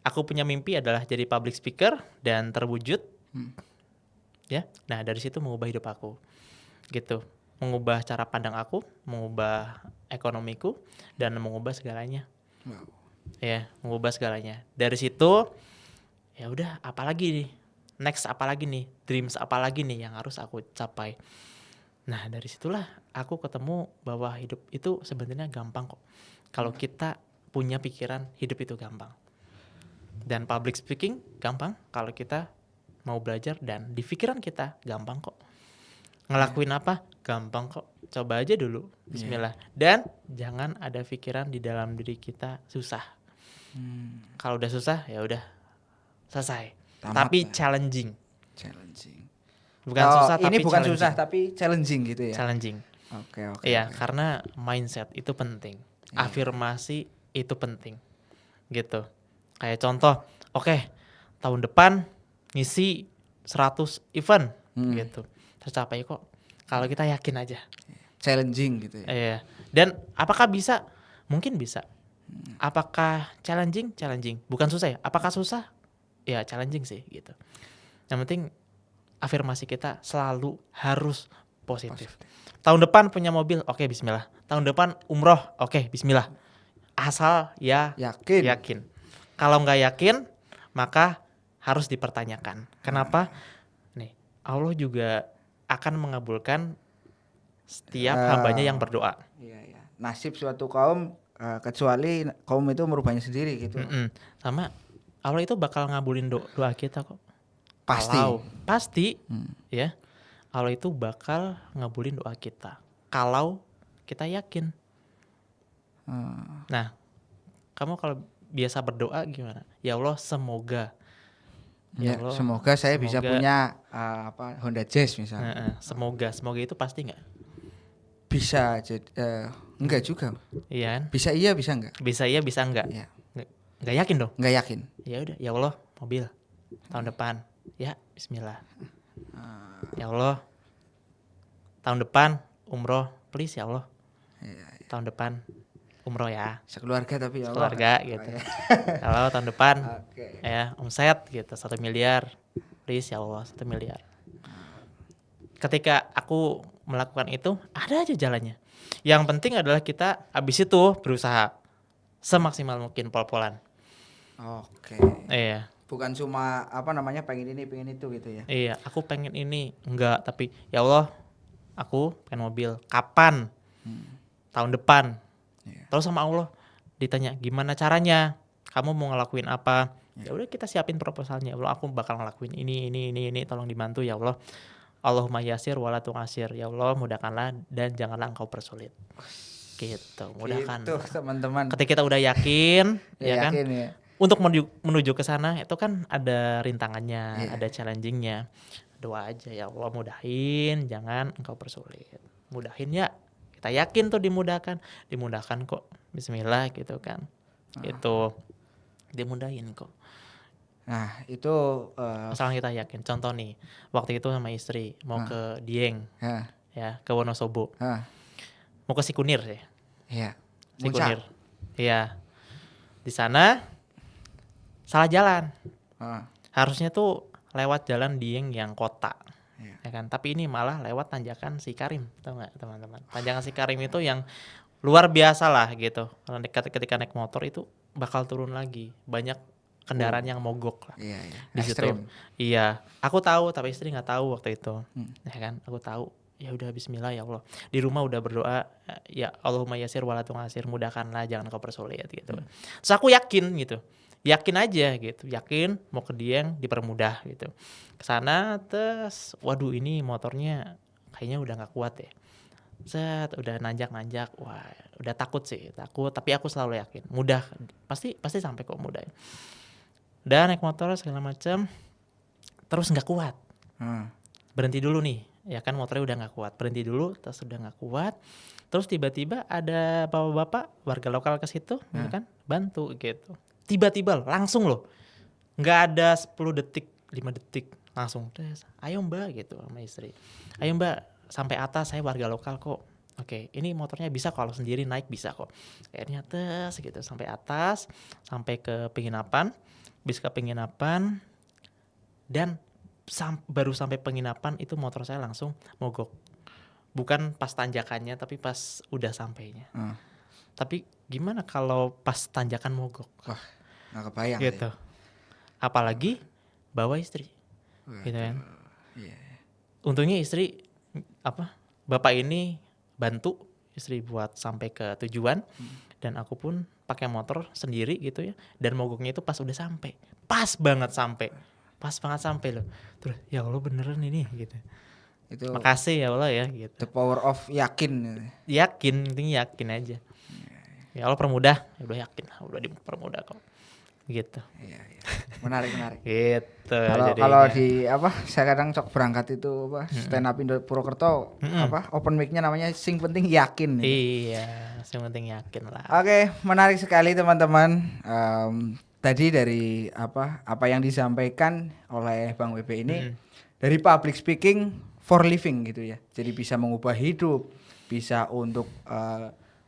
Aku punya mimpi adalah jadi public speaker dan terwujud. Ya. Nah, dari situ mengubah hidup aku. Gitu. Mengubah cara pandang aku, mengubah ekonomiku, dan mengubah segalanya. Wow. Ya, mengubah segalanya. Dari situ ya udah, apalagi nih? Next apalagi nih? Dreams apalagi nih yang harus aku capai? Nah, dari situlah aku ketemu bahwa hidup itu sebenarnya gampang kok. Kalau kita punya pikiran, hidup itu gampang. Dan public speaking gampang kalau kita mau belajar, dan di pikiran kita gampang kok. Ngelakuin apa? Gampang kok. Coba aja dulu. Bismillah. Dan jangan ada pikiran di dalam diri kita susah. Kalau udah susah ya udah selesai. Tapi challenging. Bukan susah, ini tapi bukan challenging. susah tapi challenging gitu ya. Challenging. Oke. Iya, karena mindset itu penting. Afirmasi itu penting. Gitu. Kayak contoh, oke, tahun depan ngisi 100 event gitu. Tercapai kok. Kalau kita yakin aja. Challenging gitu ya. Iya. Dan apakah bisa? Mungkin bisa. Apakah challenging? Challenging. Bukan susah ya? Apakah susah? Ya challenging sih gitu. Yang penting afirmasi kita selalu harus positif. Tahun depan punya mobil, oke, bismillah. Tahun depan umroh, oke, bismillah. Asal ya yakin. Kalau nggak yakin, maka harus dipertanyakan. Kenapa? Nih, Allah juga akan mengabulkan setiap hambanya yang berdoa. Iya. Nasib suatu kaum kecuali kaum itu merubahnya sendiri gitu. Sama Allah itu bakal ngabulin doa kita kok. Pasti. Ya. Allah itu bakal ngabulin doa kita kalau kita yakin. Nah, kamu kalau biasa berdoa gimana? Ya Allah, semoga. Ya Allah, semoga saya bisa punya Honda Jazz misalnya. Semoga itu pasti nggak? Bisa jadi enggak juga. Iya kan? Bisa iya bisa enggak? Bisa iya, bisa enggak. Iya. Enggak yakin dong. Enggak yakin. Ya udah, ya Allah, mobil tahun depan. Ya, bismillah. Ya Allah, tahun depan umroh, please ya Allah. Tahun depan umroh ya. Sekeluarga tapi ya Allah. Keluarga gitu. Kalau tahun depan Oke. ya omset gitu 1 miliar, please ya Allah 1 miliar. Ketika aku melakukan itu ada aja jalannya. Yang penting adalah kita habis itu berusaha semaksimal mungkin pol-polan. Oke. Iya. Bukan cuma apa namanya pengen ini pengen itu gitu ya. Iya, aku pengen ini enggak, tapi ya Allah aku pengen mobil kapan? Tahun depan. Iya. Terus sama Allah ditanya gimana caranya? Kamu mau ngelakuin apa? Ya udah kita siapin proposalnya. Allah aku bakal ngelakuin ini, tolong dibantu ya Allah. Allahumma yasir wala tu'asir. Ya Allah mudahkanlah dan janganlah engkau persulit. Gitu, mudahkan. Gitu teman-teman. Ketika kita udah yakin, ya kan? Yakin ya. Untuk menuju ke sana itu kan ada rintangannya, Iya. ada challengingnya. Doa aja ya Allah mudahin, jangan engkau persulit. Mudahin ya, kita yakin tuh dimudahkan kok. Bismillah gitu kan. Itu dimudahin kok. Nah, itu Asalkan kita yakin. Contoh nih, waktu itu sama istri mau ke Dieng, ya ke Wonosobo, mau ke Sikunir ya. Iya. Sikunir, iya. Di sana salah jalan. Harusnya tuh lewat jalan Dieng yang kota, ya kan. Tapi ini malah lewat tanjakan Sikarim, tau nggak teman-teman? Tanjakan Sikarim itu yang luar biasa lah gitu. Kalau ketika naik motor itu bakal turun lagi, banyak kendaraan yang mogok lah. Iya. Di situ. Ekstrim. Iya, aku tahu tapi istri nggak tahu waktu itu, ya kan. Aku tahu. Ya udah Bismillah ya Allah. Di rumah udah berdoa, ya Allahumma yasir wala tu'asir, mudahkanlah jangan kau persulit gitu. Terus aku yakin gitu. Yakin aja gitu, yakin mau ke Dieng dipermudah gitu. Kesana terus, waduh ini motornya kayaknya udah nggak kuat ya. Set, udah nanjak, wah udah takut. Tapi aku selalu yakin, mudah, pasti sampai kok mudah. Dan naik motor segala macam, terus nggak kuat, berhenti dulu nih, ya kan motornya udah nggak kuat, berhenti dulu, terus udah nggak kuat, terus tiba-tiba ada bapak-bapak warga lokal ke situ, ya kan, bantu gitu. Tiba-tiba langsung loh, nggak ada 10 detik, 5 detik, langsung, ayo mbak gitu sama istri, ayo mbak sampai atas, saya warga lokal kok, oke ini motornya bisa kalau sendiri naik bisa kok, akhirnya tes gitu sampai atas, sampai ke penginapan, bis ke penginapan, dan baru sampai penginapan itu motor saya langsung mogok, bukan pas tanjakannya tapi pas udah sampainya. Tapi gimana kalau pas tanjakan mogok? Wah, nggak kebayang gitu. Apalagi bawa istri, gitu kan. Iya. Untungnya istri bapak ini bantu istri buat sampai ke tujuan, dan aku pun pakai motor sendiri gitu ya. Dan mogoknya itu pas udah sampai, pas banget sampai loh. Terus ya Allah beneran ini gitu. Itu Makasih ya Allah ya gitu. the power of yakin. Yakin, intinya yakin aja. Ya Allah permudah, ya udah yakin, udah dipermudah kok. Gitu. Iya. Menarik. Gitu. Kalau di saya kadang cok berangkat itu stand up Indo Purwokerto open mic-nya namanya sing penting yakin. Iya, yang penting yakin lah. Oke, menarik sekali teman-teman. Tadi dari apa yang disampaikan oleh Bang WP ini dari public speaking for living gitu ya. Jadi bisa mengubah hidup, bisa untuk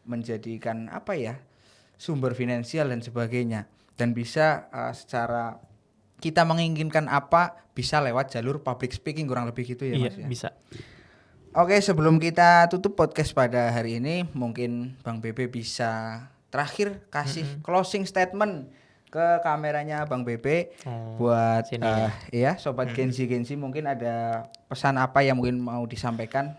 menjadikan sumber finansial dan sebagainya, dan bisa secara kita menginginkan bisa lewat jalur public speaking kurang lebih gitu ya iya, Mas ya. Bisa. Oke, sebelum kita tutup podcast pada hari ini, mungkin Bang Bebe bisa terakhir kasih closing statement ke kameranya Bang Bebe buat sini sobat Gensi mungkin ada pesan apa yang mungkin mau disampaikan.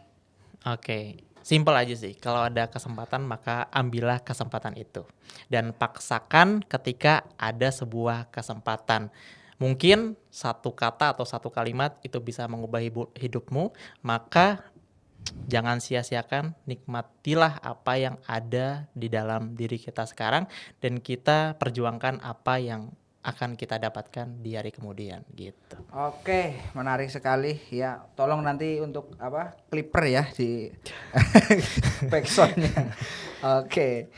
Oke. Simpel aja sih, kalau ada kesempatan maka ambillah kesempatan itu. Dan paksakan ketika ada sebuah kesempatan. Mungkin satu kata atau satu kalimat itu bisa mengubah hidupmu, maka jangan sia-siakan, nikmatilah apa yang ada di dalam diri kita sekarang, dan kita perjuangkan apa yang akan kita dapatkan di hari kemudian gitu. Oke, menarik sekali ya. Tolong nanti untuk clipper ya di backsoundnya. Oke.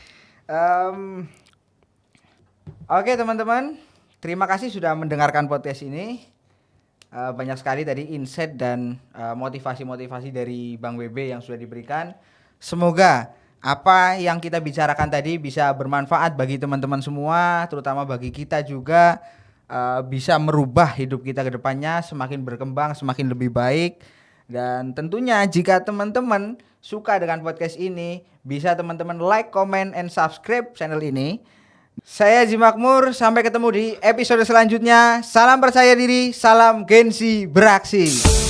Oke teman-teman, terima kasih sudah mendengarkan podcast ini. Banyak sekali tadi insight dan motivasi-motivasi dari Bang WB yang sudah diberikan. Semoga apa yang kita bicarakan tadi bisa bermanfaat bagi teman-teman semua, terutama bagi kita juga, bisa merubah hidup kita ke depannya semakin berkembang, semakin lebih baik. Dan tentunya jika teman-teman suka dengan podcast ini, bisa teman-teman like, comment, and subscribe channel ini. Saya Haji Makmur, sampai ketemu di episode selanjutnya. Salam percaya diri, salam gengsi beraksi.